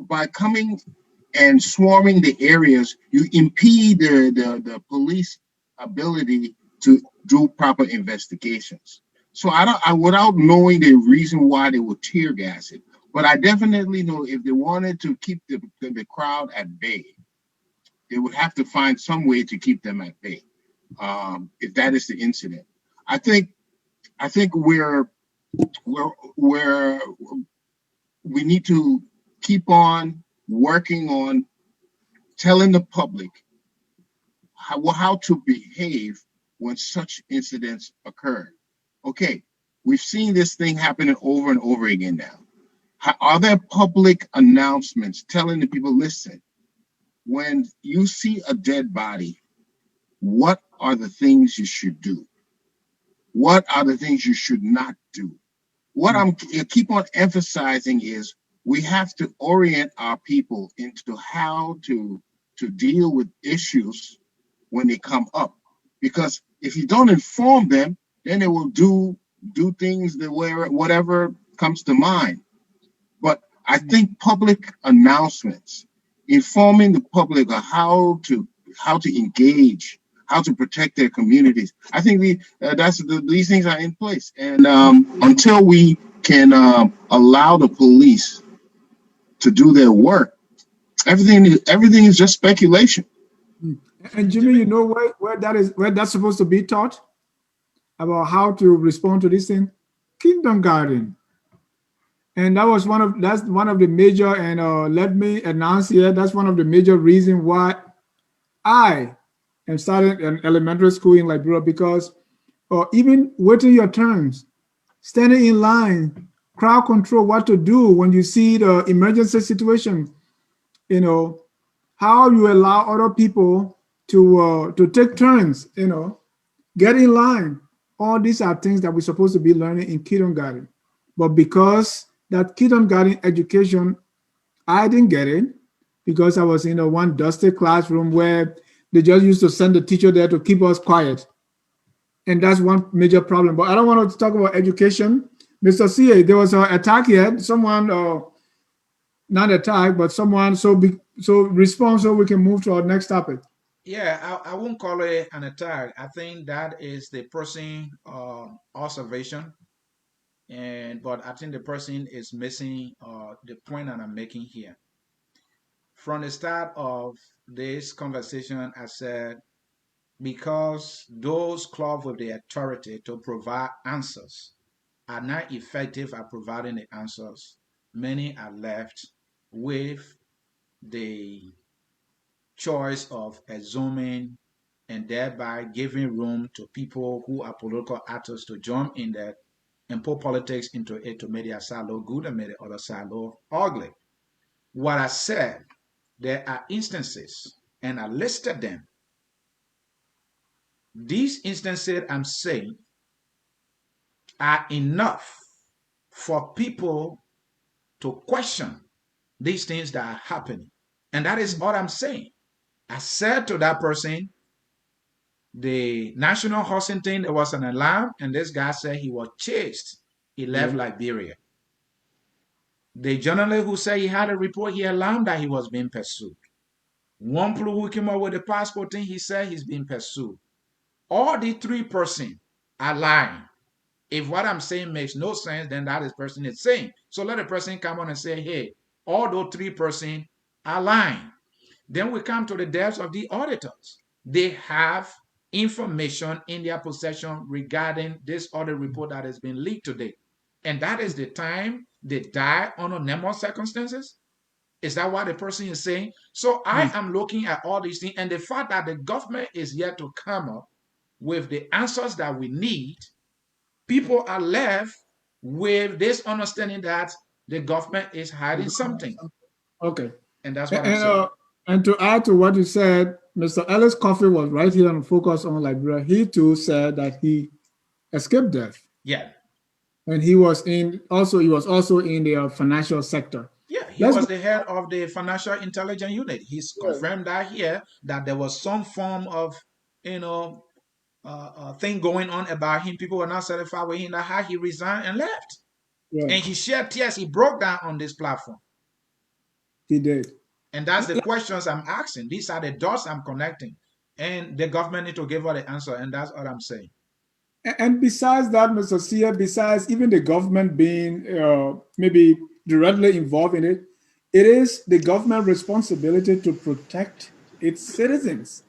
by coming and swarming the areas, you impede the police ability to do proper investigations. So without knowing the reason why they would tear gas it, but I definitely know if they wanted to keep the crowd at bay, they would have to find some way to keep them at bay. If that is the incident, I think we need to keep on working on telling the public how to behave when such incidents occur. Okay, we've seen this thing happening over and over again now. Are there public announcements telling the people, listen, when you see a dead body, what are the things you should do? What are the things you should not do? What I keep on emphasizing is we have to orient our people into how to deal with issues when they come up. Because if you don't inform them, then they will do things the way whatever comes to mind. But I think public announcements, informing the public of how to engage, how to protect their communities. I think these things are in place, and until we can allow the police to do their work, Everything is just speculation. Mm. And Jimmy, Jimmy? you know where that's supposed to be taught about how to respond to this thing? Kindergarten. And that's one of the major, and let me announce here, that's one of the major reasons why I am starting an elementary school in Liberia, because even waiting your turns, standing in line, crowd control, what to do when you see the emergency situation, you know, how you allow other people to take turns, get in line. All these are things that we're supposed to be learning in kindergarten. But because that kindergarten education, I didn't get it because I was in a one dusty classroom where they just used to send the teacher there to keep us quiet. And that's one major problem. But I don't want to talk about education. Mr. CA, there was an attack here. Someone, not attack, but someone, so respond so we can move to our next topic. Yeah, I won't call it an attack. I think that is the person observation, and but I think the person is missing the point that I'm making here. From the start of this conversation, I said because those clothed with the authority to provide answers are not effective at providing the answers, many are left with the choice of assuming and thereby giving room to people who are political actors to jump in that and put politics into it to make their side look good and make the other side look ugly. What I said, there are instances, and I listed them. These instances I'm saying are enough for people to question these things that are happening. And that is all I'm saying. I said to that person, the national housing thing, there was an alarm, and this guy said he was chased. He left Yeah, Liberia. The journalist who said he had a report, he alarmed that he was being pursued. One who came up with the passport thing, he said he's being pursued. All the three persons are lying. If what I'm saying makes no sense, then that is person is saying. So let a person come on and say, hey, all those three persons are lying. Then we come to the depths of the auditors. They have information in their possession regarding this audit report that has been leaked today. And that is the time they die under normal circumstances. Is that what the person is saying? So I mm, am looking at all these things, and the fact that the government is yet to come up with the answers that we need, people are left with this understanding that the government is hiding something. okay. And that's what And I'm saying. and to add to what you said, Mr. Ellis Coffey was right here on Focus on Liberia. He too said that he escaped death, Yeah. and he was also in the financial sector. Yeah, he Let's was go. the head of the financial intelligence unit. He's Yeah, confirmed that here that there was some form of, you know, thing going on about him. People were not satisfied with him. That how he resigned and left, yeah, and he shed tears. He broke down on this platform, he did. and that's the questions I'm asking. These are the dots I'm connecting, and the government need to give us the answer, and that's what I'm saying. And besides that, Mr. Sia, besides even the government being maybe directly involved in it, it is the government responsibility to protect its citizens.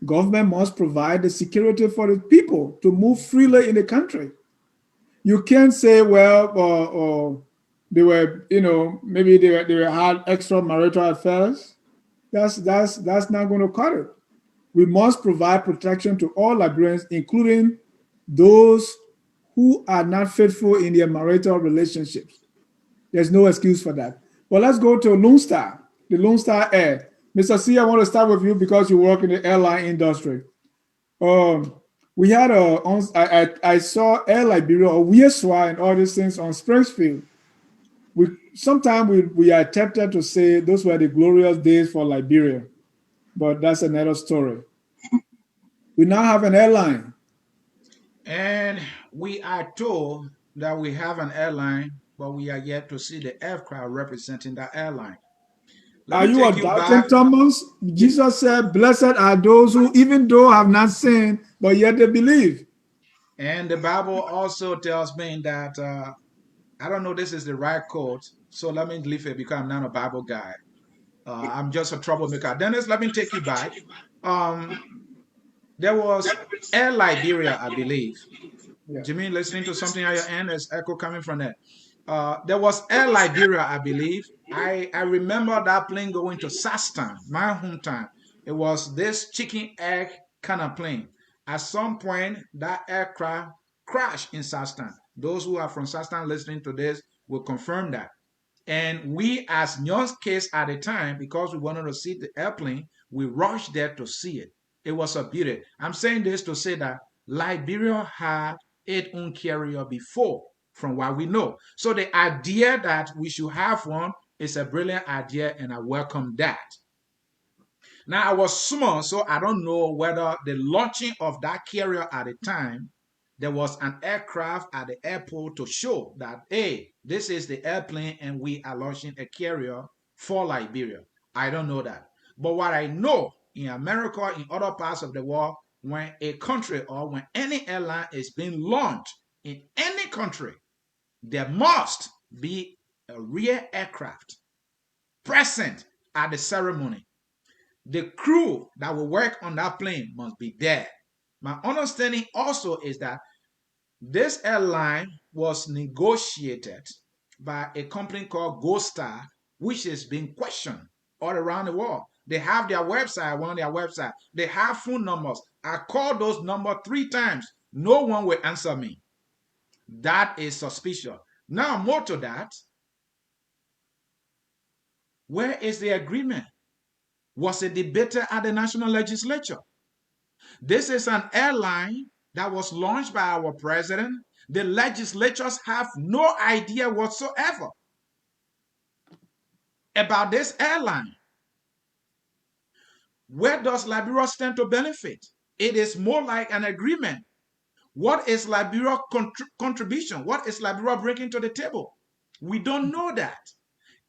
Government must provide the security for the people to move freely in the country. You can't say, well, they were, maybe they had extramarital affairs. That's not going to cut it. We must provide protection to all Liberians, including those who are not faithful in their marital relationships. There's no excuse for that. But let's go to Lone Star, the Lone Star Air. Mr. C, I want to start with you because you work in the airline industry. Um, we had I saw Air Liberia or Wieswa and all these things on Springfield. We sometimes we are tempted to say those were the glorious days for Liberia, but that's another story. We now have an airline. And we are told that we have an airline, but we are yet to see the aircraft representing that airline. Let Are me you take a you doubting back. Thomas? Yeah, Jesus said, "Blessed are those who, even though have not sinned, but yet they believe." and the Bible also tells me that I don't know this is the right quote, so let me leave it because I'm not a Bible guy. I'm just a troublemaker. Dennis, let me take you back. Um, there was Air Liberia, I believe. Yeah. Jimmy, listening to something at your end, there's echo coming from there. There was Air Liberia, I believe. I remember that plane going to Sastan, my hometown. It was this chicken egg kind of plane. At some point, that aircraft crashed in Sastan. Those who are from Sastan listening to this will confirm that. And we, as young kids at the time, because we wanted to see the airplane, we rushed there to see it. It was a beauty. I'm saying this to say that Liberia had its own carrier before, from what we know. So the idea that we should have one is a brilliant idea, and I welcome that. Now, I was small, so I don't know whether the launching of that carrier at the time, there was an aircraft at the airport to show that, hey, this is the airplane and we are launching a carrier for Liberia. I don't know that. But what I know in America, in other parts of the world, when a country or when any airline is being launched in any country, there must be a rear aircraft present at the ceremony. The crew that will work on that plane must be there. My understanding also is that this airline was negotiated by a company called Star, which is being questioned all around the world. They have their website, one of their websites. They have phone numbers. I called those numbers 3 times. No one will answer me. That is suspicious. Now, more to that, where is the agreement? Was it debated at the national legislature? This is an airline that was launched by our president. The legislatures have no idea whatsoever about this airline. Where does Liberia stand to benefit? It is more like an agreement. What is Liberia's contribution? What is Liberia bringing to the table? We don't know that.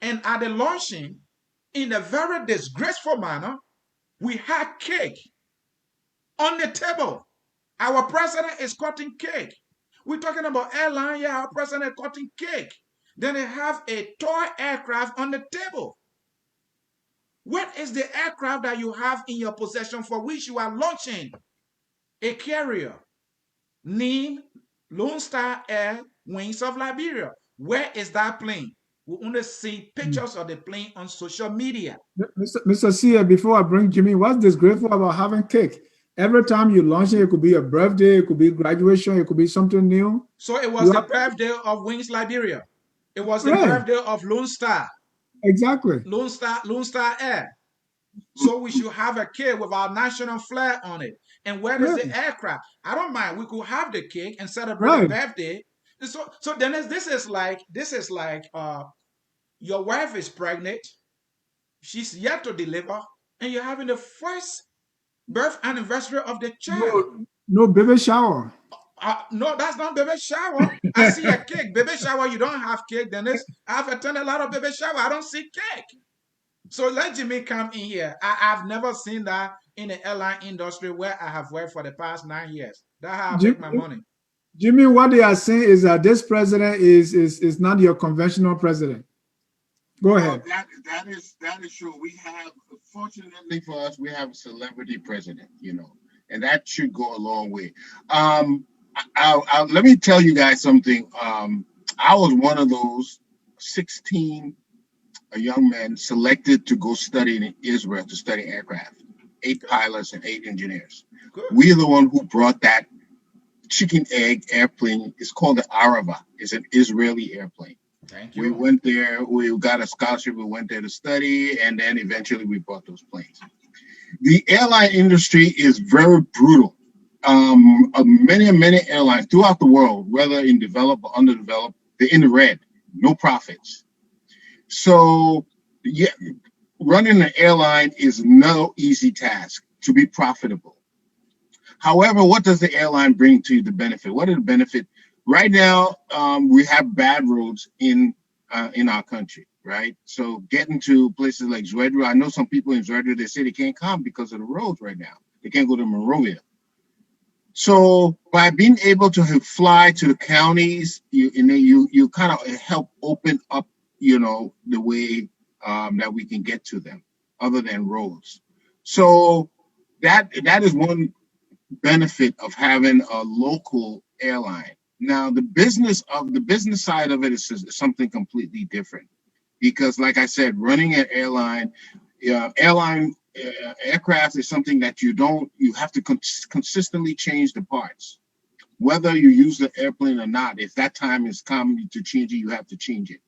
And at the launching, in a very disgraceful manner, we had cake on the table. Our president is cutting cake. We're talking about airline, yeah, our president is cutting cake. Then they have a toy aircraft on the table. What is the aircraft that you have in your possession for which you are launching a carrier named Lone Star Air Wings of Liberia? Where is that plane? We only see pictures of the plane on social media. Mr. Sia, before I bring Jimmy, what's disgraceful about having cake? Every time you launch it, it could be a birthday, it could be graduation, it could be something new. So it was You the have, birthday of Wings Liberia. It was the right, birthday of Lone Star, exactly. Lone Star Air. So we should have a cake with our national flag on it. And where is Yeah, the aircraft? I don't mind. We could have the cake and celebrate a right. birthday. So Dennis, this is like your wife is pregnant, she's yet to deliver, and you're having the first birth anniversary of the child. No, no baby shower. No, that's not baby shower. I see a cake. Baby shower, you don't have cake, Dennis. I've attended a lot of baby shower. I don't see cake. So let Jimmy come in here. I've never seen that in the airline industry where I have worked for the past 9 years. That's how I Jim, make my money. Jimmy, what they are saying is that this president is not your conventional president. Go Well, ahead. that is true. We have, fortunately for us, we have a celebrity president, and that should go a long way. Let me tell you guys something. I was one of those 16 young men selected to go study in Israel to study aircraft. 8 pilots and 8 engineers. Good. We're the one who brought that chicken egg airplane. It's called the Arava. It's an Israeli airplane. Thank We you. went there, we got a scholarship, we went there to study, and then eventually we bought those planes. The airline industry is very brutal. Many airlines throughout the world, whether in developed or underdeveloped, they're in the red, no profits. So, yeah, running an airline is no easy task to be profitable. However, what does the airline bring to the benefit? What are the benefit? Right now, we have bad roads in our country, right? So getting to places like Zwedru, I know some people in Zwedru, they say they can't come because of the roads right now. They can't go to Monrovia. So by being able to fly to the counties, you kind of help open up, the way that we can get to them, other than roads. So that is one benefit of having a local airline. Now, the business side of it is something completely different because, like I said, running an airline aircraft is something that you have to consistently change the parts, whether you use the airplane or not. If that time is coming to change it, you have to change it.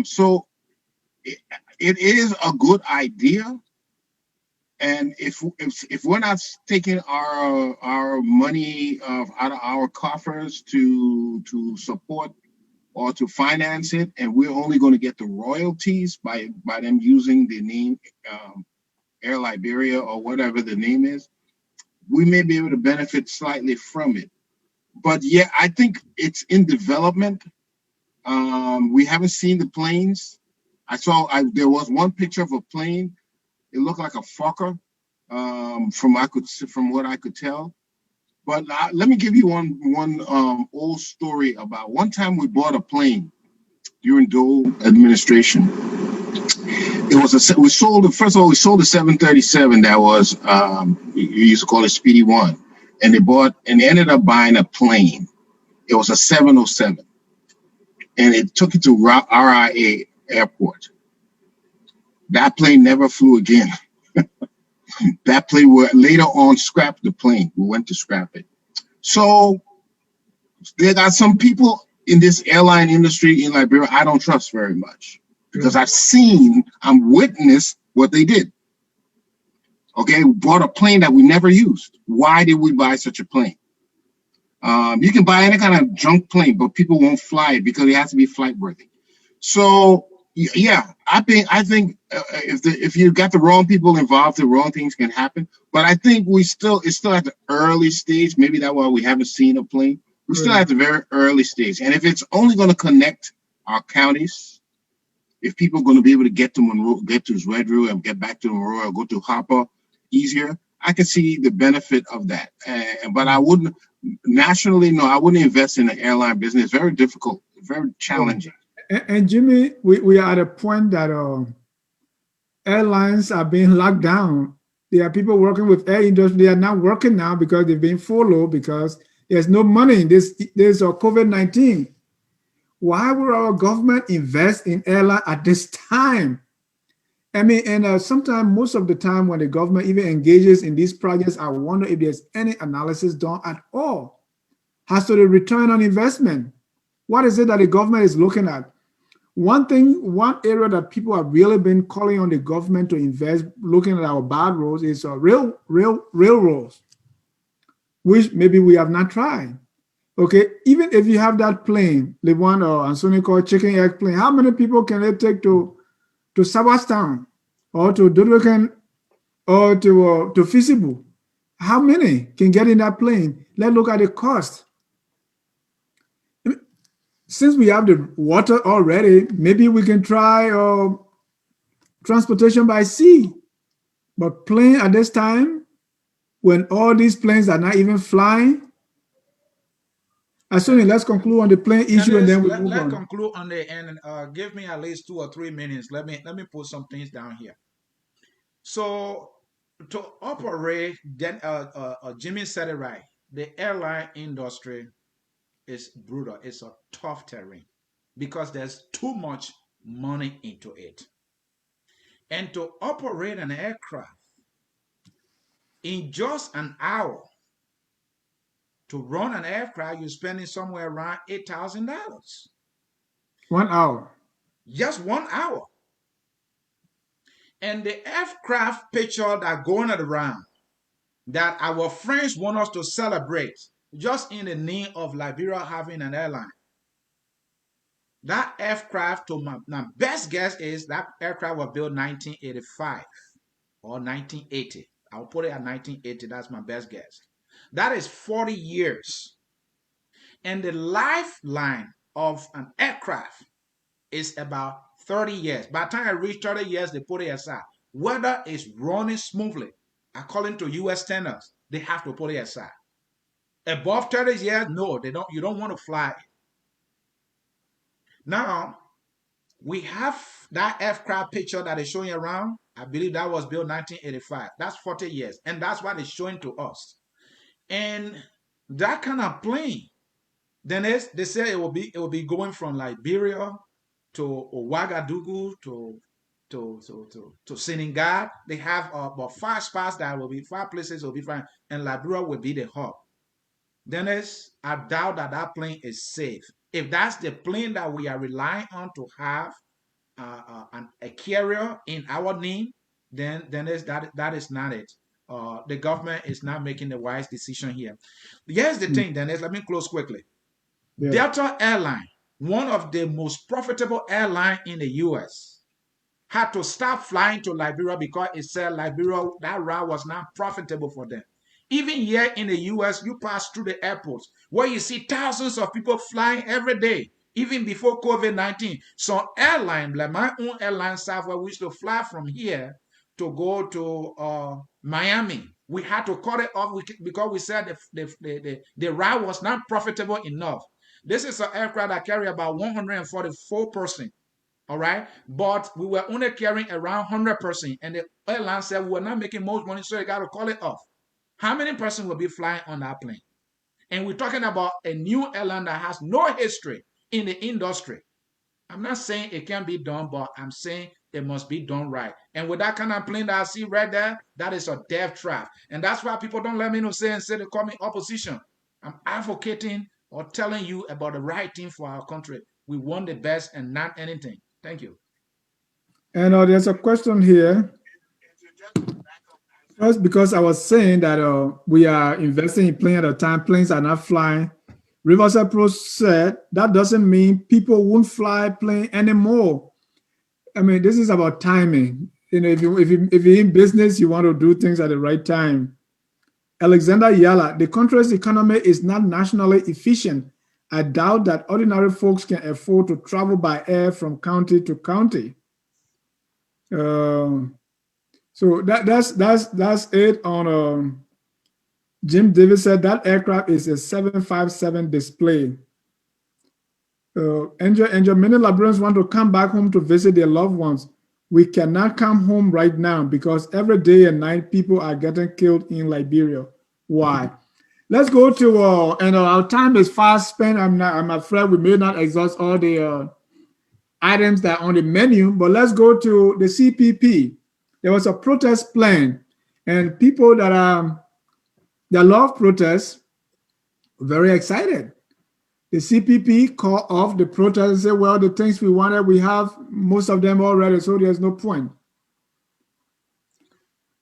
So it, it is a good idea, and if we're not taking our money out of our coffers to support or to finance it, and we're only going to get the royalties by them using the name Air Liberia or whatever the name is, we may be able to benefit slightly from it. But yeah, I think it's in development. We haven't seen the planes. There was one picture of a plane. It looked like a Fokker, from what I could tell. But let me give you one old story about one time we bought a plane during Dole administration. We sold first of all we sold a 737 that was you used to call it Speedy One, and they ended up buying a plane. It was a 707, and it took it to RIA Airport. That plane never flew again. That plane were later on scrapped the plane. We went to scrap it. So there are some people in this airline industry in Liberia I don't trust very much because I'm witnessed what they did. Okay, we bought a plane that we never used. Why did we buy such a plane? You can buy any kind of junk plane, but people won't fly it because it has to be flight worthy. So yeah, I think if you got the wrong people involved, the wrong things can happen. But I think it's still at the early stage. Maybe that's why we haven't seen a plane. We're still at the very early stage, and if it's only going to connect our counties, if people are going to be able to get to Monroe, get to Zwedru, and get back to Monroe, or go to Harper easier, I can see the benefit of that. But I wouldn't nationally. No, I wouldn't invest in the airline business. It's very difficult, very challenging. And Jimmy, we are at a point that airlines are being locked down. There are people working with air industry. They are not working now because they've been furloughed because there's no money. There's COVID-19. Why would our government invest in airline at this time? I mean, and sometimes, most of the time, when the government even engages in these projects, I wonder if there's any analysis done at all as to the return on investment. What is it that the government is looking at? One area that people have really been calling on the government to invest, looking at our bad roads, is railroads, which maybe we have not tried. Okay, even if you have that plane, the one Anthony called chicken egg plane, how many people can it take to Sabastown or to Dudwakan or to Feasible? How many can get in that plane? Let's look at the cost. Since we have the water already, maybe we can try transportation by sea. But plane at this time, when all these planes are not even flying, assuming let's conclude on the plane issue and then we move let's on. conclude on the end. Give me at least 2 or 3 minutes. Let me put some things down here. So to operate, then Jimmy said it right. The airline industry is brutal. It's a tough terrain because there's too much money into it. And to operate an aircraft in just an hour, to run an aircraft, you're spending somewhere around $8,000. 1 hour. Just 1 hour. And the aircraft picture that going around that our friends want us to celebrate just in the name of Liberia having an airline. That aircraft, to my best guess, is that aircraft was built 1985 or 1980. I'll put it at 1980. That's my best guess. That is 40 years. And the lifeline of an aircraft is about 30 years. By the time I reach 30 years, they put it aside. Whether it's running smoothly, according to US standards, they have to put it aside. Above 30 years, no, they don't. You don't want to fly. Now, we have That aircraft picture that is showing around, I believe that was built 1985. That's 40 years. And that's what it's showing to us. And that kind of plane, then they say it will be going from Liberia to Ouagadougou to Senegal. They have about 5 spots that will be 5 places will be fine, and Liberia will be the hub. Dennis, I doubt that that plane is safe. If that's the plane that we are relying on to have a carrier in our name, then that is not it. The government is not making the wise decision here. Here's the Mm. thing, Dennis. Let me close quickly. Yeah. Delta Airline, one of the most profitable airline in the U.S., had to stop flying to Liberia because it said Liberia, that route was not profitable for them. Even here in the US, you pass through the airports where you see thousands of people flying every day, even before COVID-19. So airline, like my own airline staff, where we used to fly from here to go to Miami, we had to cut it off because we said the route was not profitable enough. This is an aircraft that carry about 144 persons, all right, but we were only carrying around 100%, and the airline said we were not making much money, so they got to call it off. How many persons will be flying on that plane? And we're talking about a new airline that has no history in the industry. I'm not saying it can be done, but I'm saying it must be done right. And with that kind of plane that I see right there, that is a death trap. And that's why people don't let me know say they call me opposition. I'm advocating or telling you about the right thing for our country. We want the best and not anything. Thank you. And there's a question here. First, because I was saying that we are investing in plane at a time, planes are not flying. Riverside Pro said that doesn't mean people won't fly plane anymore. I mean, this is about timing. You know, if you're in business, you want to do things at the right time. Alexander Yala, the country's economy is not nationally efficient. I doubt that ordinary folks can afford to travel by air from county to county. Um, so that's it on Jim Davis said that aircraft is a 757 display. Angel, many Liberians want to come back home to visit their loved ones. We cannot come home right now because every day and night people are getting killed in Liberia. Why? Let's go to and our time is fast spent. I'm afraid we may not exhaust all the items that are on the menu, but let's go to the CPP. There was a protest plan, and people that love protests very excited. The CPP called off the protest and said, well, the things we wanted, we have most of them already, so there's no point.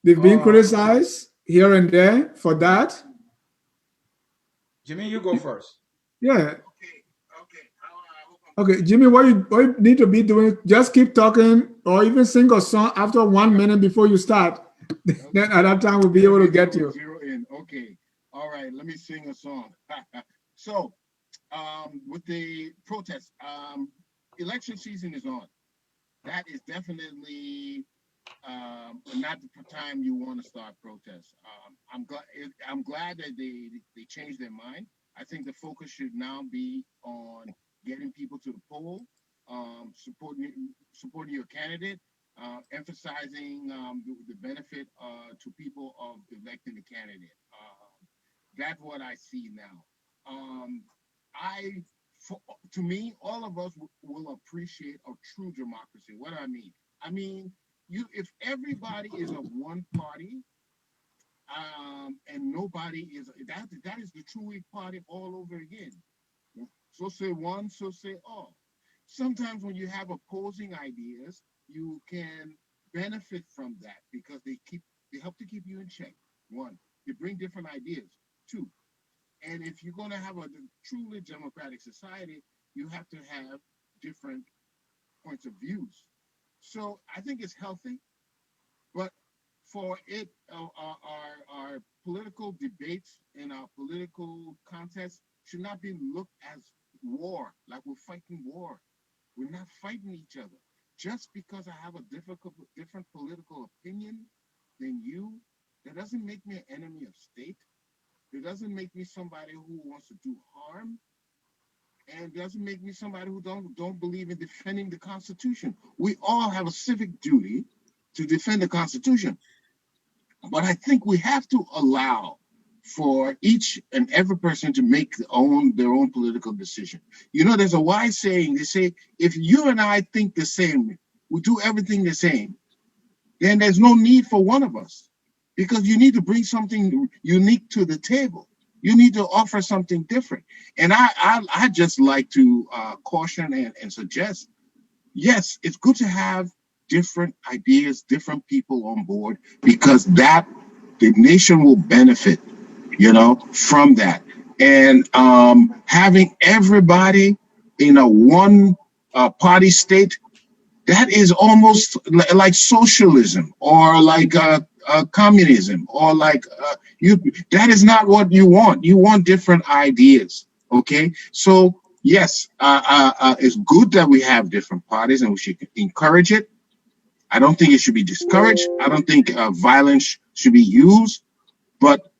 They've been Uh, criticized here and there for that. Jimmy, you go first. Yeah. Okay, Jimmy, what you need to be doing, just keep talking or even sing a song after 1 minute before you start. Then at that time, we'll be able to get you. Zero in. Okay. All right. Let me sing a song. So, with the protest, election season is on. That is definitely not the time you want to start protests. I'm glad that they changed their mind. I think the focus should now be on getting people to the poll, supporting your candidate, emphasizing the benefit to people of electing the candidate. That's what I see now. I, to me, all of us will appreciate a true democracy. What do I mean? I mean, if everybody is of one party, and nobody is that is the true weak party all over again. So say one, so say all. Sometimes when you have opposing ideas, you can benefit from that because they help to keep you in check. One, they bring different ideas. Two, and if you're going to have a truly democratic society, you have to have different points of views. So I think it's healthy, but for it, our political debates and our political contests should not be looked as war, like we're fighting war. We're not fighting each other. Just because I have a different political opinion than you, that doesn't make me an enemy of state. It doesn't make me somebody who wants to do harm. and doesn't make me somebody who don't believe in defending the Constitution. We all have a civic duty to defend the Constitution, but I think we have to allow for each and every person to make their own political decision. You know, there's a wise saying. They say, if you and I think the same, we do everything the same, then there's no need for one of us, because you need to bring something unique to the table. You need to offer something different. And I just like to caution and suggest, yes, it's good to have different ideas, different people on board, because that the nation will benefit, from that. And having everybody in a one party state, that is almost like socialism, or like communism, or like you. That is not what you want. You want different ideas. Okay, so yes, it's good that we have different parties, and we should encourage it. I don't think it should be discouraged. I don't think violence should be used, but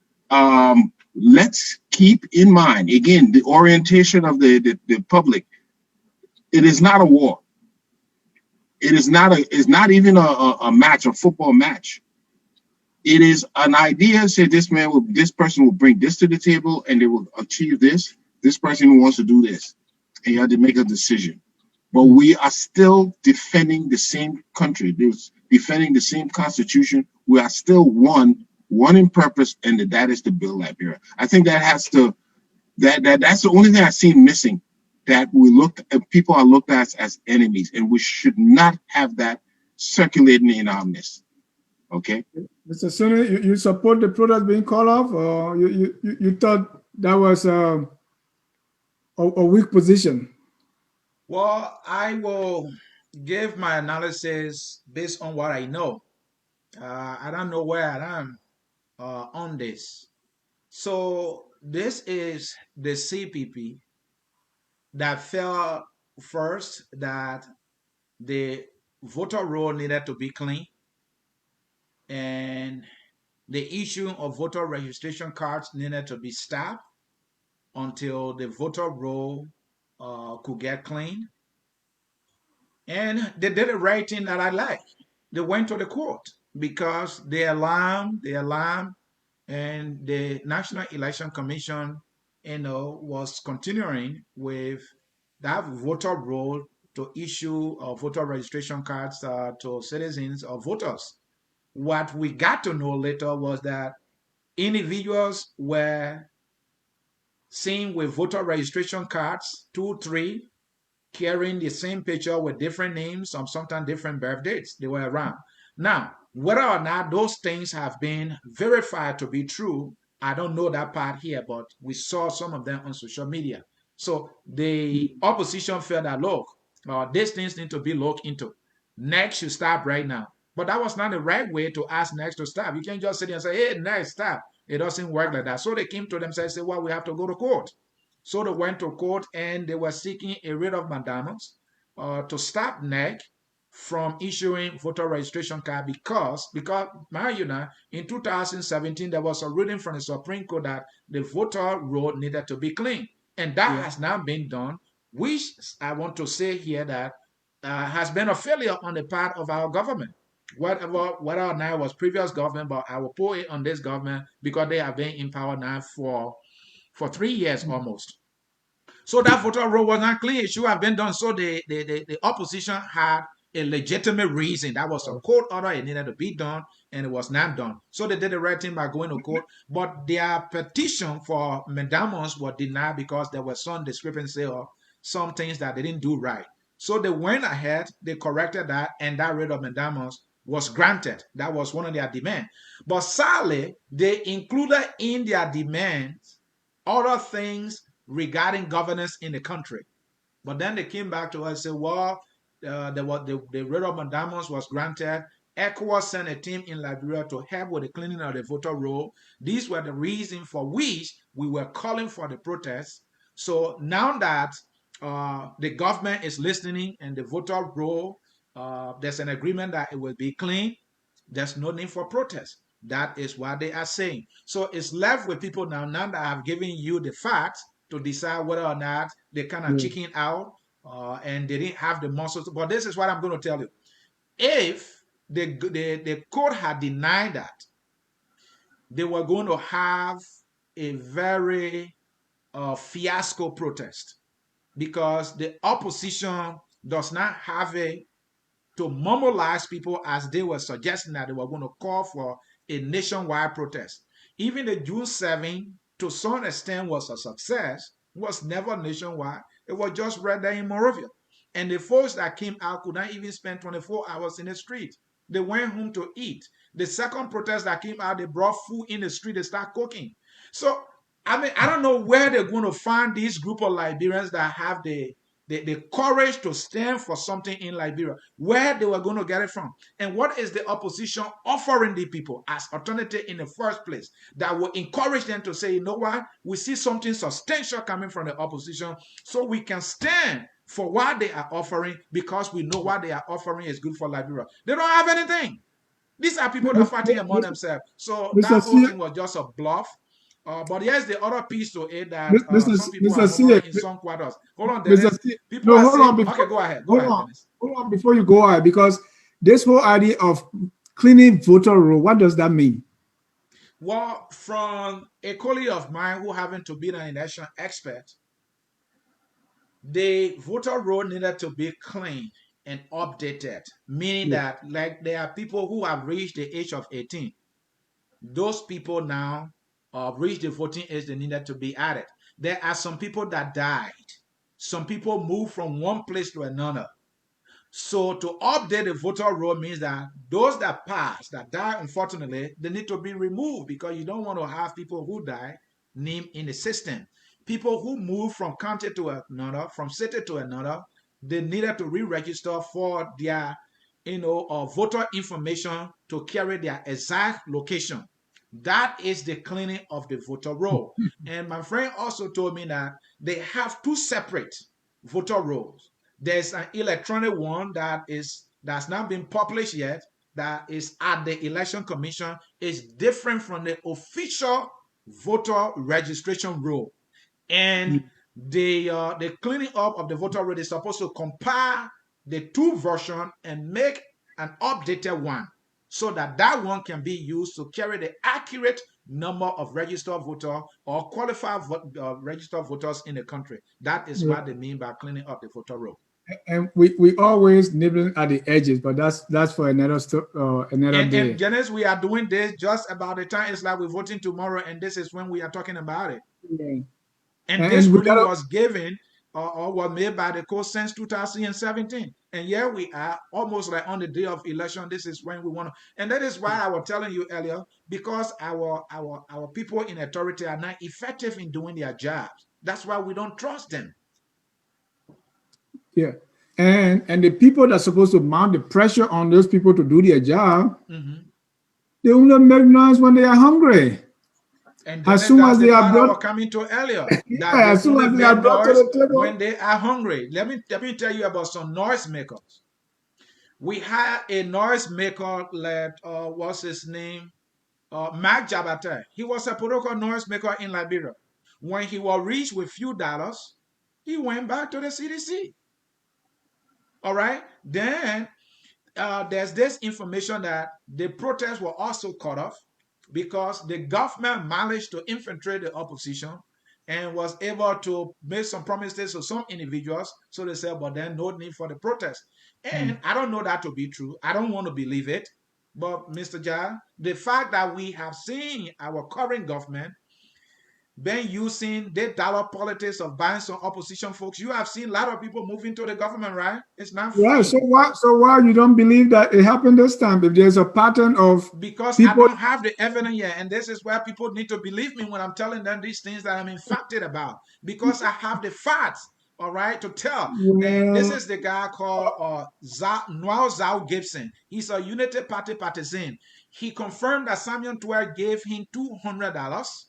let's keep in mind again the orientation of the public. It is not a war. It is not a. It's not even a match, a football match. It is an idea. Say this person will bring this to the table, and they will achieve this. This person wants to do this, and you have to make a decision. But we are still defending the same country, defending the same constitution. We are still one in purpose, and that is to build Liberia. I think that has to that's the only thing I've seen missing. That people are looked at as enemies, and we should not have that circulating in our midst. Okay. Mr. Sunni, you support the protest being called off, or you thought that was a weak position? Well, I will give my analysis based on what I know. I don't know where I am on this. So this is the CPP that felt first that the voter roll needed to be clean, and the issue of voter registration cards needed to be stopped until the voter roll could get clean. And they did the right thing that I like. They went to the court because the alarm, and the National Election Commission, was continuing with that voter roll to issue voter registration cards to citizens or voters. What we got to know later was that individuals were seen with voter registration cards, two, three, carrying the same picture with different names, sometimes different birth dates. They were around. Now, whether or not those things have been verified to be true, I don't know that part here, but we saw some of them on social media. So the opposition felt that, look, these things need to be looked into. Next should stop right now. But that was not the right way to ask Next to stop. You can't just sit there and say, hey, Next, stop. It doesn't work like that. So they came to themselves and said, well, we have to go to court. So they went to court and they were seeking a writ of mandamus to stop NEC from issuing voter registration card because mind you now, in 2017 there was a ruling from the Supreme Court that the voter roll needed to be clean, and that has now been done, which I want to say here that has been a failure on the part of our government. Whether or not it was previous government, but I will put it on this government because they have been in power now for 3 years almost. So that voter roll was not clean. It should have been done. So the opposition had a legitimate reason. That was a court order. It needed to be done, and it was not done. So they did the right thing by going to court. But their petition for mandamus was denied because there was some discrepancy or some things that they didn't do right. So they went ahead, they corrected that, and that writ of mandamus was granted. That was one of their demands. But sadly, they included in their demands other things regarding governance in the country. But then they came back to us and said, well, the writ of mandamus was granted. ECOWAS sent a team in Liberia to help with the cleaning of the voter roll. These were the reasons for which we were calling for the protests. So now that the government is listening and the voter roll, there's an agreement that it will be clean, there's no need for protest. That is what they are saying. So it's left with people now that I have given you the facts. to decide whether or not they kind of Yeah. chicken out and they didn't have the muscles. But this is what I'm going to tell you. If the court had denied that, they were going to have a very fiasco protest because the opposition does not have a to mobilize people as they were suggesting that they were going to call for a nationwide protest. Even the June 7, to some extent, was a success, was never nationwide. It was just right there in Moravia. And the folks that came out could not even spend 24 hours in the street. They went home to eat. The second protest that came out, they brought food in the street, they start cooking. So, I mean, I don't know where they're going to find this group of Liberians that have the courage to stand for something in Liberia, where they were going to get it from. And what is the opposition offering the people as alternative in the first place that will encourage them to say, you know what, we see something substantial coming from the opposition, so we can stand for what they are offering because we know what they are offering is good for Liberia. They don't have anything. These are people that are fighting among themselves. So Mr. that whole C, thing was just a bluff. But here's the other piece to it that some people are Mr. C, murmuring in some quarters. Hold on, Mr. Dennis. C, People no, are hold saying, on okay, before, go ahead, Dennis. hold on before you go ahead, because this whole idea of cleaning voter roll, what does that mean? Well, from a colleague of mine who happened to be an election expert, the voter roll needed to be cleaned and updated, meaning Yeah. that like there are people who have reached the age of 18. Those people now reached the voting age, they needed to be added. There are some people that died. Some people moved from one place to another. So to update the voter roll means that those that pass, that die, unfortunately, they need to be removed because you don't want to have people who die named in the system. People who move from county to another, from city to another, they needed to re-register for their, voter information to carry their exact location. That is the cleaning of the voter roll. And my friend also told me that they have two separate voter rolls. There's an electronic one that's not been published yet, that is at the election commission. Is different from the official voter registration roll. And the cleaning up of the voter roll is supposed to compare the two versions and make an updated one so that that one can be used to carry the accurate number of registered voters or qualified registered voters in the country. That is Yeah. what they mean by cleaning up the voter roll. And we always nibbling at the edges, but that's for another And day. Janice, we are doing this just about the time it's like we're voting tomorrow, and this is when we are talking about it. Yeah. And this And we really gotta, was given or was made by the court since 2017. And here we are, almost like on the day of election. This is when we want to, and that is why I was telling you earlier, because our people in authority are not effective in doing their jobs. That's why we don't trust them. yeah. And the people that's supposed to mount the pressure on those people to do their job, they only make noise when they are hungry. And As then soon that's as the they are part I was brought, coming to earlier, yeah, that they as soon only as they are make brought to noise the when table, they are hungry. Let me tell you about some noisemakers. We had a noisemaker led, what's his name? Mark Jabate. He was a political noisemaker in Liberia. When he was rich with few dollars, he went back to the CDC. All right. Then there's this information that the protests were also cut off because the government managed to infiltrate the opposition and was able to make some promises to some individuals. So they said, but then no need for the protest. And I don't know that to be true. I don't want to believe it. But Mr. Jai, the fact that we have seen our current government been using the dollar politics of buying some opposition folks, you have seen a lot of people moving to the government, right? It's not yeah. free. So why you don't believe that it happened this time? If there's a pattern of Because I people, don't have the evidence yet. And this is where people need to believe me when I'm telling them these things that I'm infected about. Because I have the facts, all right, to tell. And this well, is the guy called Noel Zhao Gibson. He's a Unity Party partisan. He confirmed that Samuel Tuer gave him $200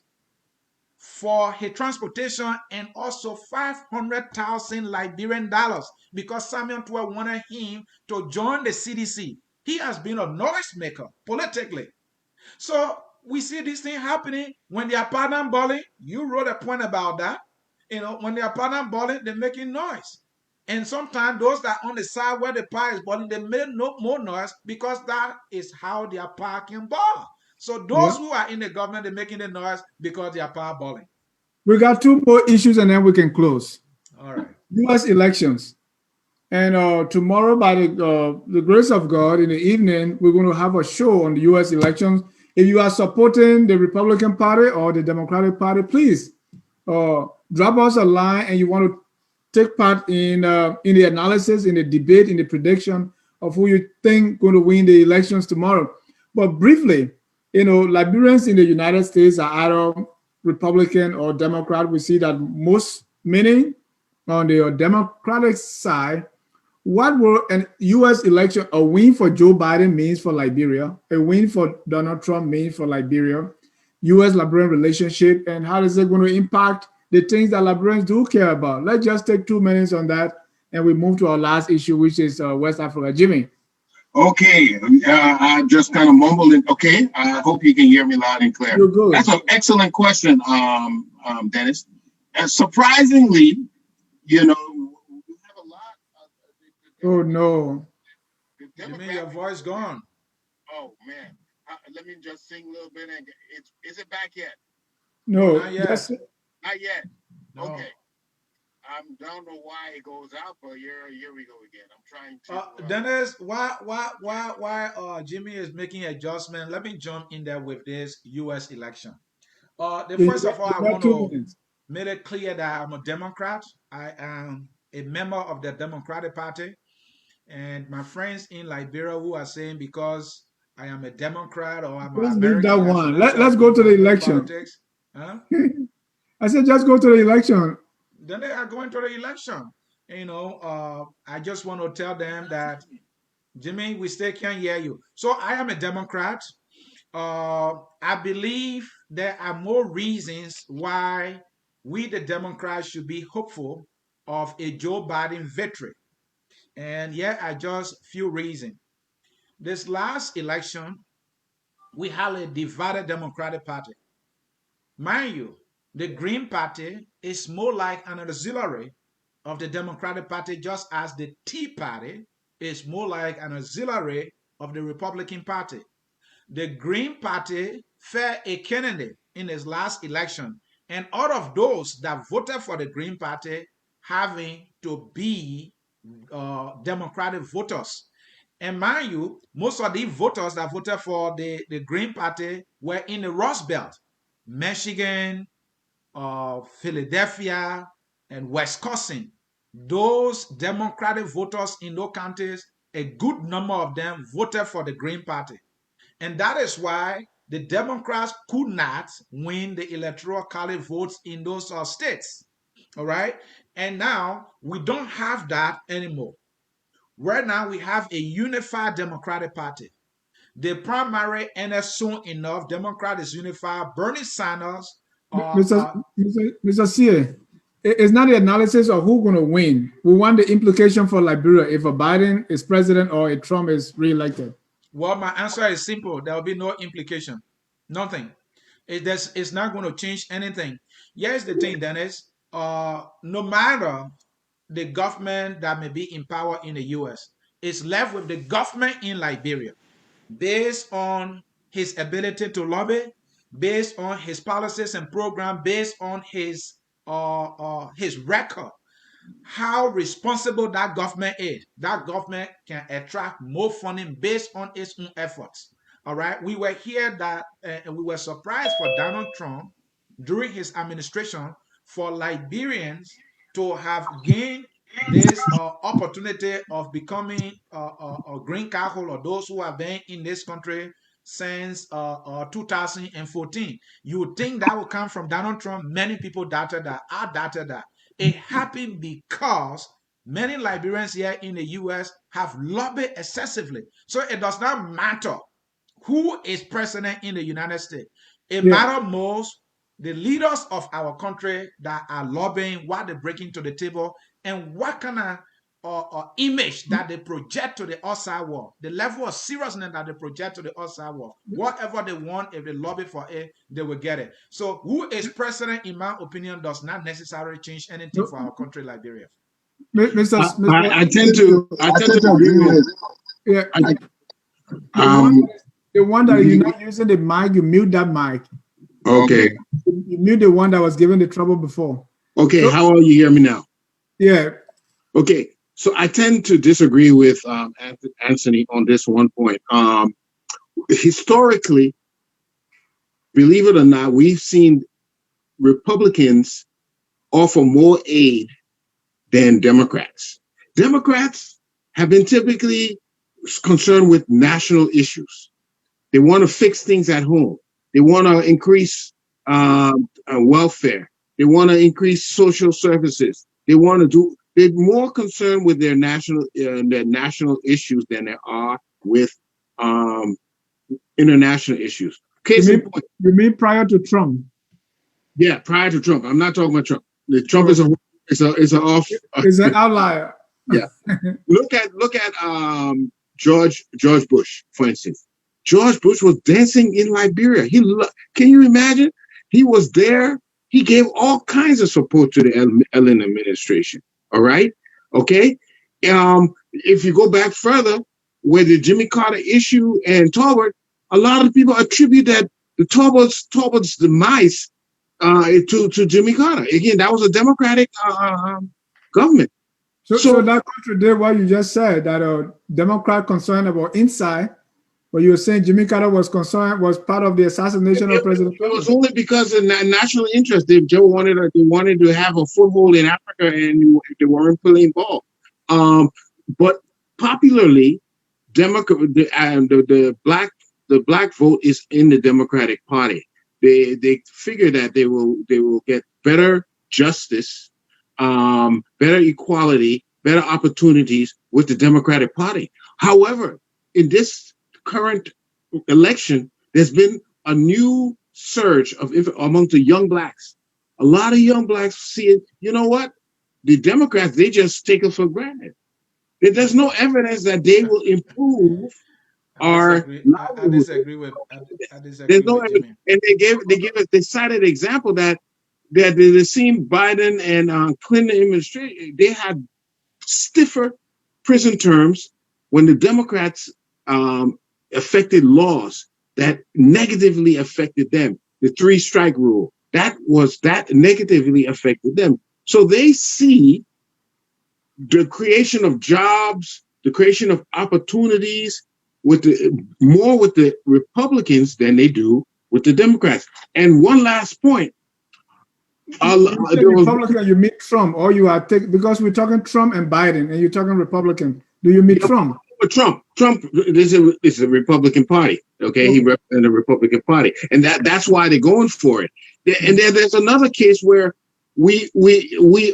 for his transportation and also 500,000 Liberian dollars because Samuel Tuer wanted him to join the CDC. He has been a noisemaker politically. So we see this thing happening when they are pardon bullying. You wrote a point about that. When their partner balling, they're making noise. And sometimes those that on the side where the pie is balling, they make no more noise because that is how their power can ball. So those Yeah. who are in the government, they're making the noise because their power balling. We got two more issues and then we can close. All right. U.S. elections. And tomorrow, by the grace of God, in the evening, we're going to have a show on the U.S. elections. If you are supporting the Republican Party or the Democratic Party, please drop us a line, and you want to take part in the analysis, in the debate, in the prediction of who you think going to win the elections tomorrow. But briefly, Liberians in the United States are either Republican or Democrat. We see that many on the Democratic side. What will an U.S. election, a win for Joe Biden means for Liberia, a win for Donald Trump means for Liberia, U.S.-Liberian relationship, and how is it going to impact the things that Liberians do care about? Let's just take 2 minutes on that, and we move to our last issue, which is West Africa. Jimmy. Okay, I just kind of mumbled it. Okay, I hope you can hear me loud and clear. You're good. That's an excellent question, Dennis. And surprisingly, we have a lot of Oh, no. Jimmy, your voice gone. Oh man, let me just sing a little bit. And is it back yet? No, No. not yet. Not yet. No. Okay. I don't know why it goes out, but here we go again. I'm trying to. Dennis, why Jimmy is making adjustment? Let me jump in there with this U.S. election. First of all, I You got want two to minutes. make it clear that I'm a Democrat. I am a member of the Democratic Party, and my friends in Liberia who are saying because I am a Democrat or I'm an Just leave that American, I one. shouldn't Let's talk go in to the Liberian election. politics. Huh? I said, just go to the election. Then they are going to the election. I just want to tell them that Jimmy, we still can't hear you. So I am a Democrat. I believe there are more reasons why we, the Democrats, should be hopeful of a Joe Biden victory. And yeah, I just few reasons. This last election, we had a divided Democratic Party. Mind you, the Green Party is more like an auxiliary of the Democratic Party, just as the Tea Party is more like an auxiliary of the Republican Party. The Green Party fair a candidate in his last election, and out of those that voted for the Green Party having to be Democratic voters. And mind you, most of the voters that voted for the Green Party were in the Rust Belt, Michigan, Philadelphia, and Wisconsin. Those Democratic voters in those counties, a good number of them voted for the Green Party. And that is why the Democrats could not win the electoral college votes in those states. All right. And now we don't have that anymore. Right now we have a unified Democratic Party. The primary ended soon enough. Democrat is unified. Bernie Sanders. Mr. C, it's not the analysis of who's going to win. We want the implication for Liberia if a Biden is president or a Trump is reelected. Well, my answer is simple. There will be no implication. Nothing. It's not going to change anything. Here's the thing, Dennis. No matter the government that may be in power in the US, it's left with the government in Liberia based on his ability to lobby, based on his policies and program, based on his record, how responsible that government is. That government can attract more funding based on its own efforts. All right. We were here that and we were surprised for Donald Trump during his administration for Liberians to have gained this opportunity of becoming a green card holder, those who have been in this country since 2014. You would think that would come from Donald Trump. Many people doubted that. I doubted that. It happened because many Liberians here in the US have lobbied excessively. So it does not matter who is president in the United States. It matters most the leaders of our country that are lobbying, what they're bringing to the table, and what kind of or image that they project to the outside world, the level of seriousness that they project to the outside world. Whatever they want, if they lobby for it, they will get it. So, who is president, in my opinion, does not necessarily change anything for our country, Liberia. Mr. I tend Mr. to agree with. Yeah, I, the one um. the one that you're not using the mic, you mute that mic. Okay. You mute the one that was given the trouble before. Okay. So, How are you hear me now? yeah. Okay. So I tend to disagree with Anthony on this one point. Historically, believe it or not, we've seen Republicans offer more aid than Democrats. Democrats have been typically concerned with national issues. They want to fix things at home. They want to increase welfare. They want to increase social services. They want to do. They're more concerned with their national issues than they are with um, international issues. You mean prior to Trump? Yeah, prior to Trump. I'm not talking about Trump. The Trump is a off. Is an outlier. Yeah. Look at George Bush, for instance. George Bush was dancing in Liberia. Can you imagine? He was there. He gave all kinds of support to the Ellen administration. All right. Okay. If you go back further, with the Jimmy Carter issue and Talbot, a lot of people attribute that the Talbot's demise to Jimmy Carter. Again, that was a Democratic government. So that contradicts what you just said, that a Democrat concerned about inside, but you were saying Jimmy Carter was part of the assassination of President Trump. It was only because of national interest. They wanted to have a foothold in Africa, and they weren't playing ball. But popularly, the black vote is in the Democratic Party. They figure that they will get better justice, better equality, better opportunities with the Democratic Party. However, in this current election, there's been a new surge among the young blacks. A lot of young blacks see it. You know what? The Democrats, they just take it for granted. There's no evidence that they will improve our livelihood. I disagree with Jimmy. And they cited an example that the same Biden and Clinton administration, they had stiffer prison terms when the Democrats affected laws that negatively affected them. The 3-strike rule, that negatively affected them. So they see the creation of jobs, the creation of opportunities more with the Republicans than they do with the Democrats. And one last point. Republican, you mean Trump, or you are because we're talking Trump and Biden, and you're talking Republican. Do you mean Trump? Trump is a Republican Party. Okay, he represents the Republican Party, and that's why they're going for it. And there's another case where we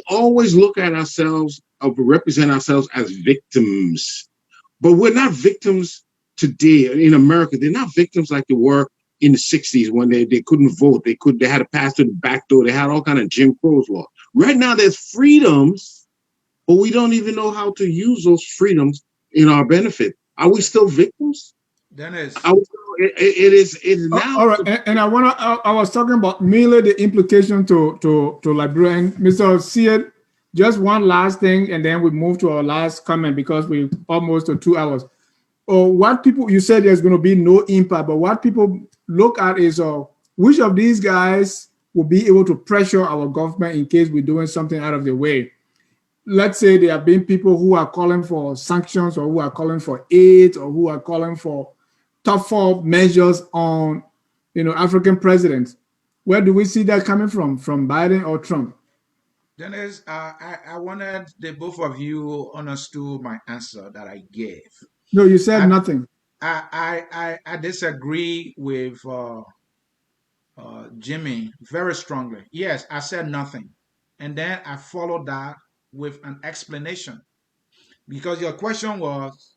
always look at ourselves, represent ourselves as victims, but we're not victims today in America. They're not victims like they were in the 60s when they couldn't vote. They had to pass through the back door. They had all kind of Jim Crow's law. Right now there's freedoms, but we don't even know how to use those freedoms in our benefit. Are we still victims? Dennis. It is now. All right, and I was talking about merely the implication to Liberia. And Mr. Seed, just one last thing, and then we move to our last comment because we're almost to 2 hours. What people, you said there's going to be no impact, but what people look at is which of these guys will be able to pressure our government in case we're doing something out of the way. Let's say there have been people who are calling for sanctions, or who are calling for aid, or who are calling for tougher measures on, African presidents. Where do we see that coming from Biden or Trump? Dennis, I wanted the both of you understood my answer that I gave. No, you said nothing. I disagree with Jimmy very strongly. Yes, I said nothing. And then I followed that with an explanation. Because your question was,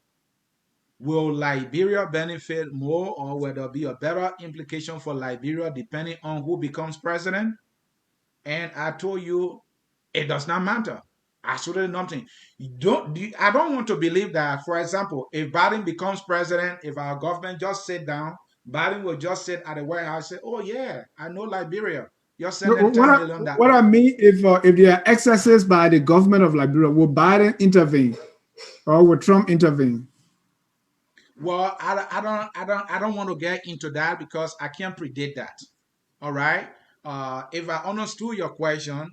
will Liberia benefit more, or will there be a better implication for Liberia depending on who becomes president? And I told you it does not matter. Absolutely nothing. I don't want to believe that, for example, if Biden becomes president, if our government just sit down, Biden will just sit at the White House and say, oh, yeah, I know Liberia. You're No, sending 10 million that what way. I mean, if there are excesses by the government of Liberia, will Biden intervene or will Trump intervene? Well, I don't want to get into that because I can't predict that. All right. If I understood your question,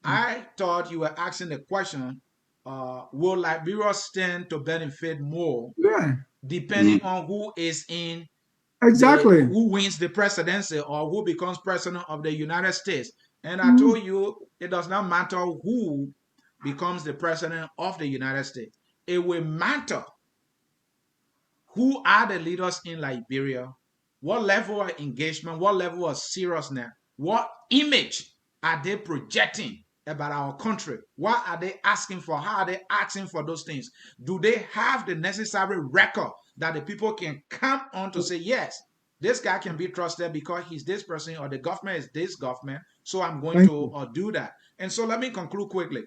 I thought you were asking the question, will Liberia stand to benefit more Yeah, depending on who is in exactly. who wins the presidency or who becomes president of the United States. And I Mhm. told you it does not matter who becomes the president of the United States. It will matter who are the leaders in Liberia, what level of engagement, what level of seriousness, what image are they projecting about our country? What are they asking for? How are they asking for those things? Do they have the necessary record that the people can come on to say, yes, this guy can be trusted because he's this person or the government is this government, so I'm going Thank to you. do that. And so let me conclude quickly.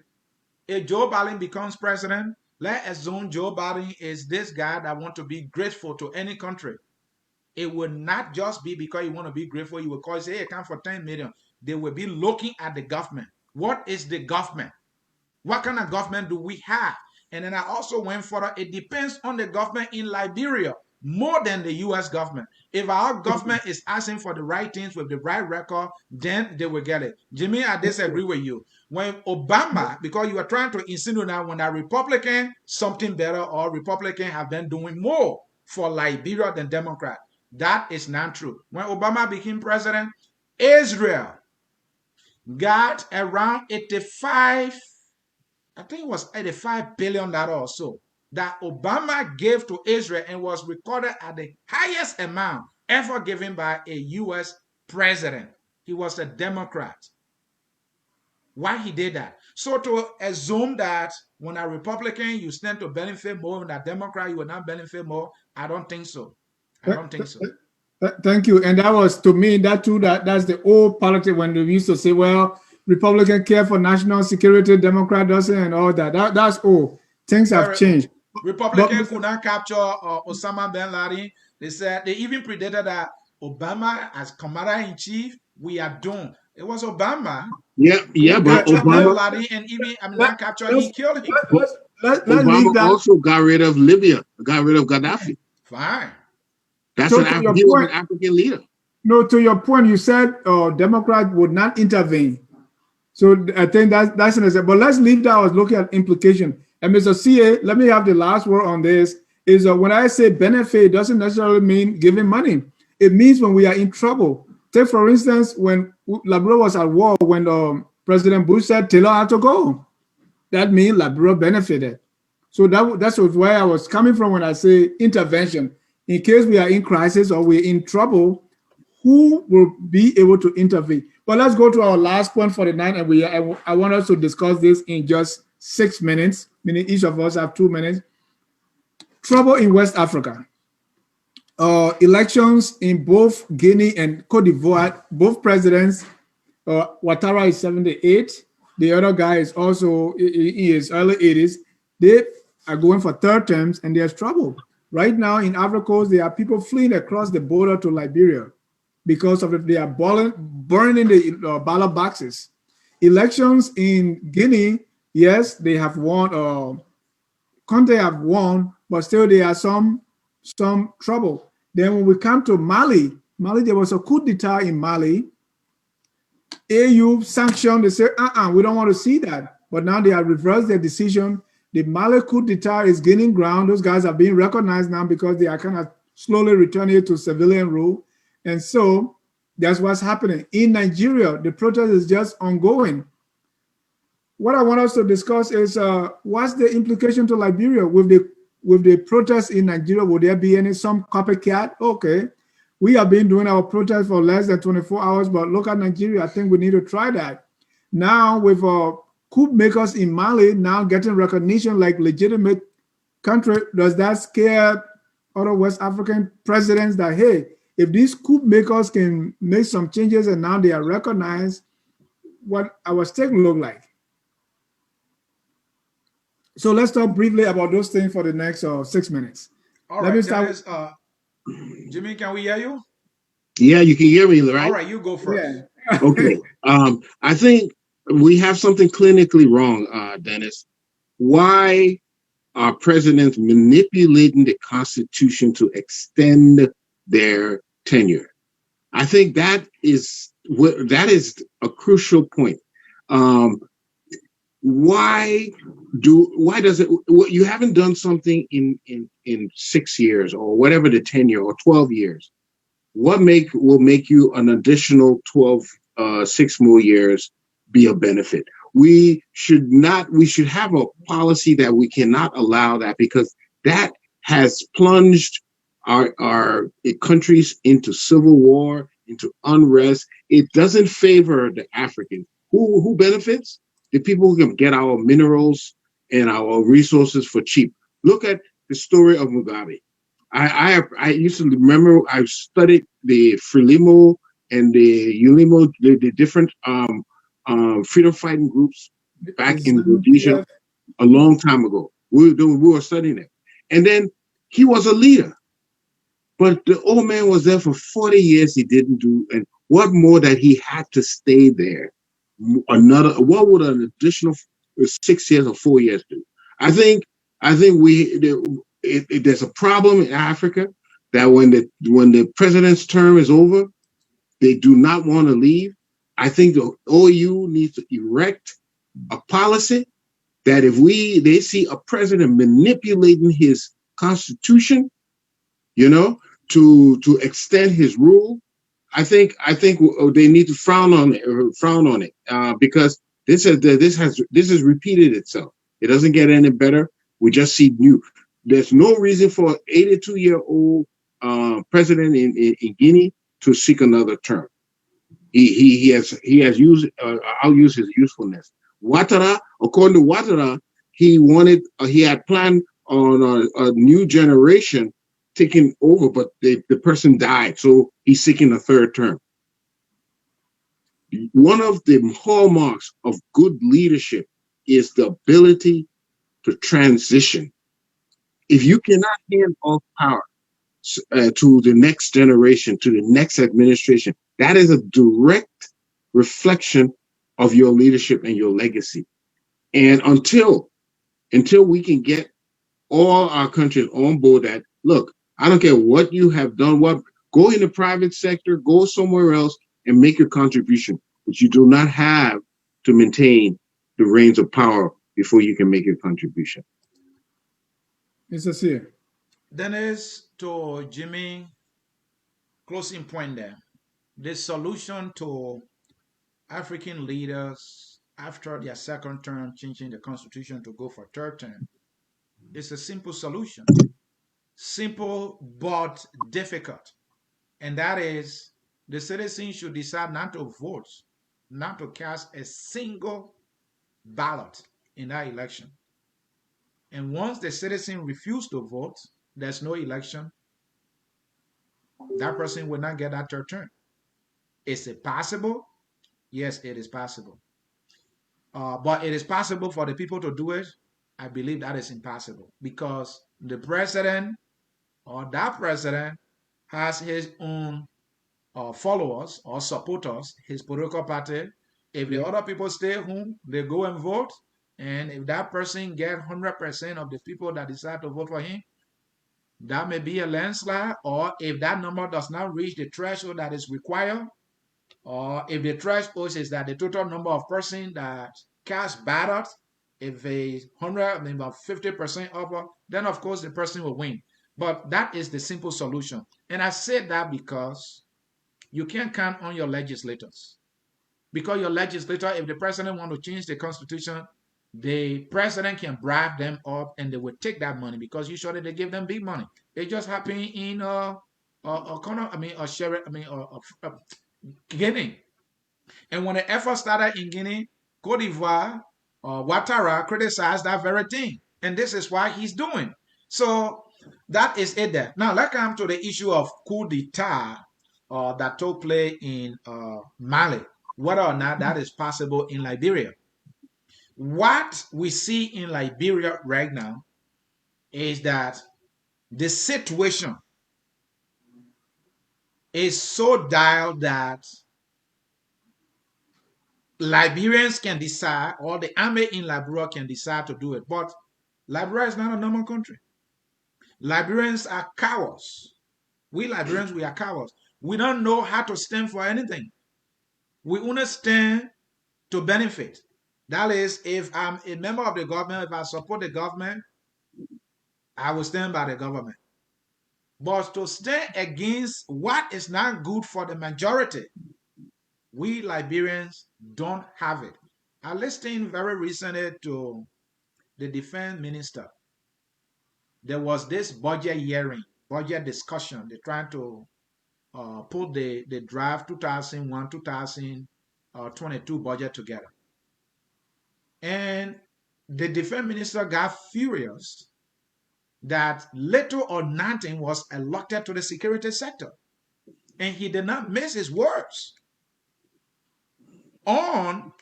If Joe Biden becomes president, let's assume Joe Biden is this guy that want to be grateful to any country. It will not just be because you want to be grateful. You will call and say, hey, come for 10 million. They will be looking at the government. What is the government? What kind of government do we have? And then I also went further. It depends on the government in Liberia more than the US government. If our government is asking for the right things with the right record, then they will get it. Jimmy, I disagree with you. When Obama, because you are trying to insinuate now when a Republican, something better, or Republican have been doing more for Liberia than Democrat. That is not true. When Obama became president, Israel got around 85, I think it was $85 billion or so that Obama gave to Israel and was recorded at the highest amount ever given by a US president. He was a Democrat. Why he did that? So to assume that when a Republican you stand to benefit more, when a Democrat you will not benefit more, I don't think so. I Th- don't think th- so. Thank you. And that was to me that too. That's the old politics when they used to say, "Well, Republican care for national security, Democrat doesn't," and all that. That's old. Things have Well, changed. But Republican could not capture Osama bin Laden. They said they even predicted that Obama as commander in chief, we are doomed. It was Obama Yeah, yeah, who but captured bin Obama Laden, and even I mean let, not captured, let's he killed him. let's Obama leave that. also got rid of Libya, got rid of Gaddafi. Fine. That's So an to your He was point, an African leader. no, to your point, you said Democrat would not intervene. So I think that's an example. But let's leave that. I was looking at implication. And Mr. CA, let me have the last word on this. Is when I say benefit, it doesn't necessarily mean giving money. It means when we are in trouble. Take for instance, when Liberia was at war, when President Bush said Taylor had to go, that means Liberia benefited. So that's where I was coming from when I say intervention. In case we are in crisis or we're in trouble, who will be able to intervene? But let's go to our last point for the night, and I want us to discuss this in just 6 minutes, meaning each of us have 2 minutes. Trouble in West Africa. Elections in both Guinea and Cote d'Ivoire, both presidents, Ouattara is 78. The other guy is also in his early 80s. They are going for third terms, and there's trouble. Right now in Ivory Coast, there are people fleeing across the border to Liberia because of it. They are burning the ballot boxes. Elections in Guinea, yes, they have won. Conte have won, but still there are some trouble. Then when we come to Mali, there was a coup d'etat in Mali. AU sanctioned. They said, we don't want to see that. But now they have reversed their decision. The Mali coup d'etat is gaining ground. Those guys are being recognized now because they are kind of slowly returning to civilian rule. And so that's what's happening. In Nigeria, the protest is just ongoing. What I want us to discuss is what's the implication to Liberia with the protests in Nigeria? Would there be some copycat? Okay, we have been doing our protest for less than 24 hours, but look at Nigeria. I think we need to try that. Now with coup makers in Mali now getting recognition like legitimate country, does that scare other West African presidents that, hey, if these coup makers can make some changes and now they are recognized, what our stake look like? So let's talk briefly about those things for the next 6 minutes. All Let me right, start. Dennis. Jimmy, can we hear you? Yeah, you can hear me, All right? right, you go first. Yeah. Okay. I think we have something clinically wrong, Dennis. Why are presidents manipulating the Constitution to extend their tenure? I think that is a crucial point. Um, why does it? You haven't done something in 6 years or whatever the tenure or 12 years. What make will make you an additional 12 6 more years be a benefit? We should have a policy that we cannot allow that, because that has plunged our countries into civil war, into unrest. It doesn't favor the Africans. Who benefits? The people who can get our minerals and our resources for cheap. Look at the story of Mugabe. I used to remember, I studied the Frelimo and the Ulimo, the different freedom fighting groups The back in Zanu Rhodesia PF. a long time ago. We were studying it, and then he was a leader, but the old man was there for 40 years. He didn't do, and what more that he had to stay there? What would an additional 6 years or 4 years do? I think I think there's a problem in Africa that when the president's term is over, they do not want to leave. I think the OU needs to erect a policy that if they see a president manipulating his constitution, you know, to extend his rule, I think they need to frown on it, because this has repeated itself. It doesn't get any better. We just see new. There's no reason for an 82-year-old president in Guinea to seek another term. He has used. I'll use his usefulness. Ouattara, according to Ouattara, he had planned on a new generation taking over, but the person died, so he's seeking a third term. One of the hallmarks of good leadership is the ability to transition. If you cannot hand off power to the next generation, to the next administration, that is a direct reflection of your leadership and your legacy. And until we can get all our countries on board that, look, I don't care what you have done, go in the private sector, go somewhere else and make your contribution, but you do not have to maintain the reins of power before you can make your contribution. Mr. Sear. Dennis, to Jimmy, closing point there. The solution to African leaders after their second term changing the constitution to go for third term is a simple solution. Simple but difficult. And that is, the citizens should decide not to vote, not to cast a single ballot in that election. And once the citizen refuse to vote, there's no election, that person will not get that third term. Is it possible? Yes, it is possible. But it is possible for the people to do it. I believe that is impossible because the president or that president has his own followers or supporters, his political party. If the Yeah. other people stay home, they go and vote. And if that person get 100% of the people that decide to vote for him, that may be a landslide. Or if that number does not reach the threshold that is required, or if the threshold is that the total number of persons that cast ballots, if a 100, maybe about 50% over, then of course the person will win. But that is the simple solution. And I said that because you can't count on your legislators. Because your legislator, if the president want to change the constitution, the president can bribe them up and they will take that money because usually they give them big money. It just happened in a corner, I mean, a sheriff, I mean, Guinea. And when the effort started in Guinea, Cote d'Ivoire, Ouattara criticized that very thing. And this is why he's doing. So that is it there. Now let's come to the issue of coup d'etat that took place in Mali, whether or not that is possible in Liberia. What we see in Liberia right now is that the situation is so dire that Liberians can decide, or the army in Liberia can decide to do it. But Liberia is not a normal country. Liberians are cowards. We Liberians, we are cowards. We don't know how to stand for anything. We only stand to benefit. That is, if I'm a member of the government, if I support the government, I will stand by the government. But to stand against what is not good for the majority, we Liberians don't have it. I listened very recently to the defense minister. There was this budget hearing, budget discussion. They're trying to put the draft 2001 2022 budget together. And the defense minister got furious that little or nothing was allotted to the security sector. And he did not miss his words on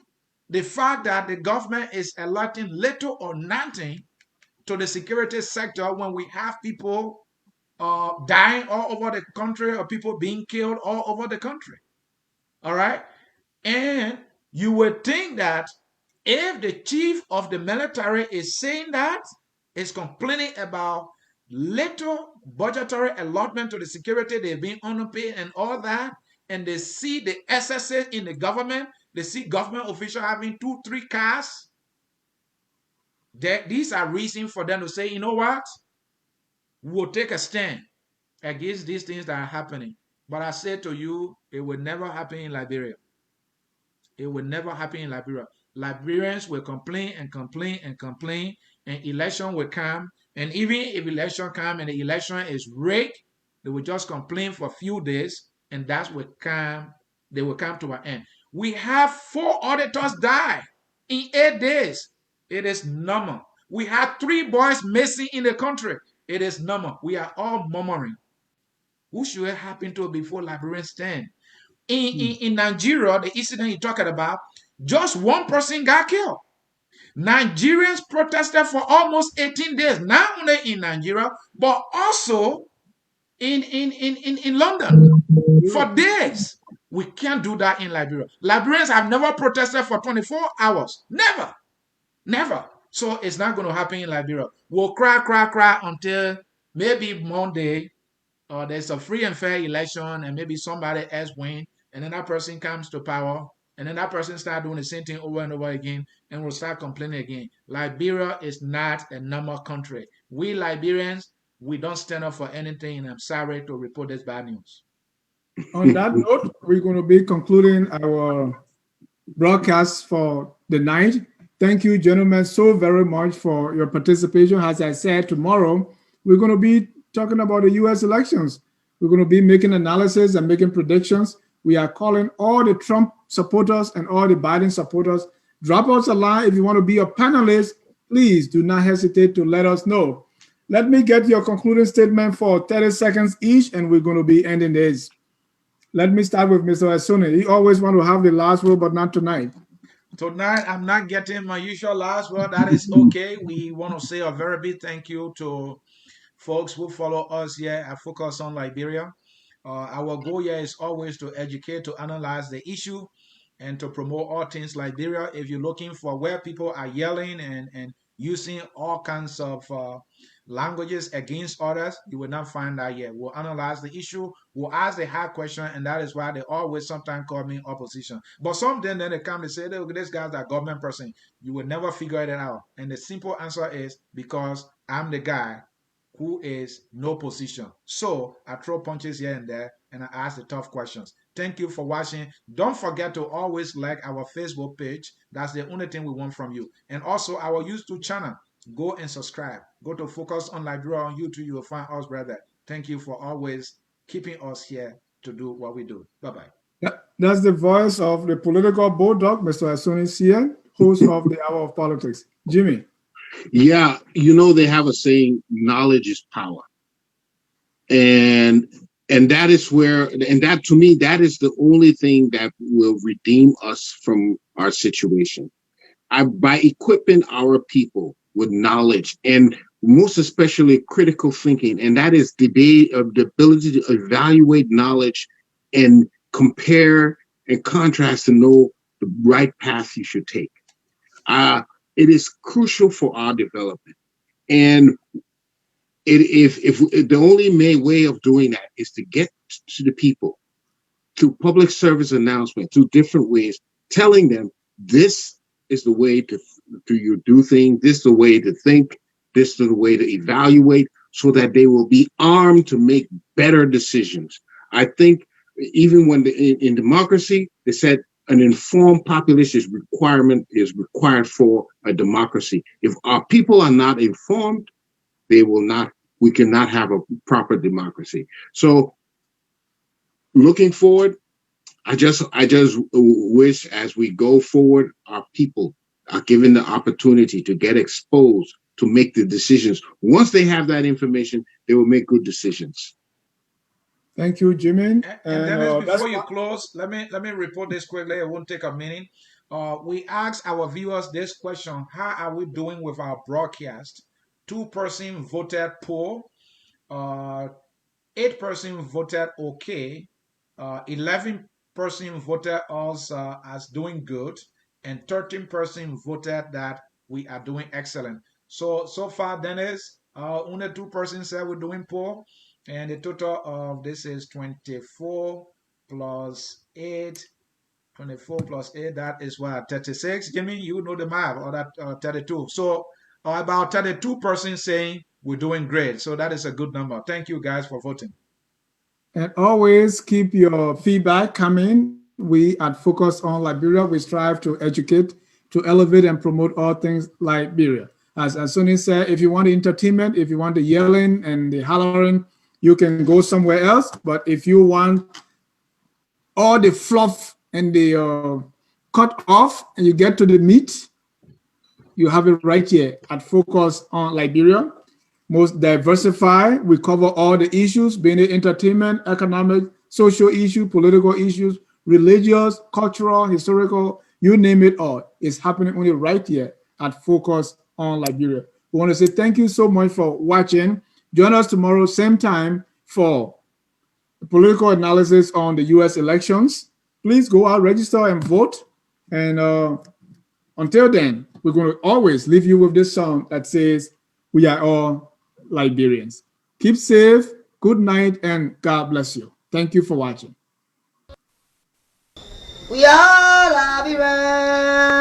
the fact that the government is allotting little or nothing to the security sector when we have people dying all over the country or people being killed all over the country. All right. And you would think that if the chief of the military is saying that, is complaining about little budgetary allotment to the security, they're being underpaid and all that, and they see the excesses in the government, they see government officials having 2-3 cars, these are reasons for them to say, you know what, we'll take a stand against these things that are happening. But I say to you, it will never happen in Liberia. It will never happen in Liberia. Liberians will complain and complain and complain, and election will come. And even if election come and the election is rigged, they will just complain for a few days, and that will come. They will come to an end. We have 4 auditors die in 8 days. It is normal. We have 3 boys missing in the country. It is normal. We are all murmuring. Who should it happen to before Liberians stand? In Nigeria, the incident you're talking about, just 1 person got killed. Nigerians protested for almost 18 days, not only in Nigeria, but also in London for days. We can't do that in Liberia. Liberians have never protested for 24 hours. Never. Never. So it's not going to happen in Liberia. We'll cry until maybe Monday there's a free and fair election and maybe somebody else win, and then that person comes to power, and then that person start doing the same thing over and over again, and we'll start complaining again. Liberia is not a normal country. We Liberians, we don't stand up for anything, and I'm sorry to report this bad news. On that note, we're going to be concluding our broadcast for the night. Thank you, gentlemen, so very much for your participation. As I said, tomorrow we're going to be talking about the U.S. elections. We're going to be making analysis and making predictions. We are calling all the Trump supporters and all the Biden supporters. Drop us a line if you want to be a panelist. Please do not hesitate to let us know. Let me get your concluding statement for 30 seconds each, and we're going to be ending this. Let me start with Mr. Asuni. He always want to have the last word, but not tonight. Tonight, I'm not getting my usual last word. That is okay. We want to say a very big thank you to folks who follow us here at Focus on Liberia. Our goal here is always to educate, to analyze the issue, and to promote all things Liberia. If you're looking for where people are yelling and using all kinds of languages against others, you will not find that here. We'll analyze the issue, we'll ask the hard question, and that is why they always sometimes call me opposition. But sometimes then they come and say, look, this guy's a government person. You will never figure it out. And the simple answer is because I'm the guy who is no position. So I throw punches here and there, and I ask the tough questions. Thank you for watching. Don't forget to always like our Facebook page. That's the only thing we want from you. And also our YouTube channel. Go and subscribe. Go to Focus on Liberia on YouTube. You will find us, brother. Thank you for always keeping us here to do what we do. Bye-bye. That's the voice of the political bulldog, Mr. Asuni Sia, host of the Hour of Politics. Jimmy. Yeah, they have a saying, knowledge is power. And that is where, and that to me, that is the only thing that will redeem us from our situation. by equipping our people with knowledge and most especially critical thinking, and that is the ability to evaluate knowledge and compare and contrast to know the right path you should take. It is crucial for our development. And if the only way of doing that is to get to the people through public service announcement, through different ways, telling them this is the way to you do things, this is the way to think, this is the way to evaluate, so that they will be armed to make better decisions. I think even when in democracy, they said an informed population is required for a democracy. If our people are not informed, we cannot have a proper democracy. So looking forward, I just wish as we go forward, our people are given the opportunity to get exposed to make the decisions. Once they have that information, they will make good decisions. Thank you, Jimmy. And Dennis, before you close, let me report this quickly. It won't take a minute. We asked our viewers this question: how are we doing with our broadcast? 2% voted poor, 8% voted okay, 11% voted us as doing good, and 13% voted that we are doing excellent. So far, Dennis, only 2% said we're doing poor, and the total of this is 24 plus 8. 24 plus 8, that is what, 36? Jimmy, you know the math, or that 32. So about 32% saying we're doing great. So that is a good number. Thank you guys for voting. And always keep your feedback coming. We at Focus on Liberia, we strive to educate, to elevate and promote all things Liberia. As Sonny said, if you want the entertainment, if you want the yelling and the hollering, you can go somewhere else. But if you want all the fluff and the cut off and you get to the meat, you have it right here at Focus on Liberia. Most diversified. We cover all the issues, being it entertainment, economic, social issue, political issues, religious, cultural, historical, you name it all. It's happening only right here at Focus on Liberia. We want to say thank you so much for watching. Join us tomorrow, same time, for political analysis on the U.S. elections. Please go out, register, and vote. And until then, we're going to always leave you with this song that says, "We are all Liberians." Keep safe, good night, and God bless you. Thank you for watching. We are Liberians.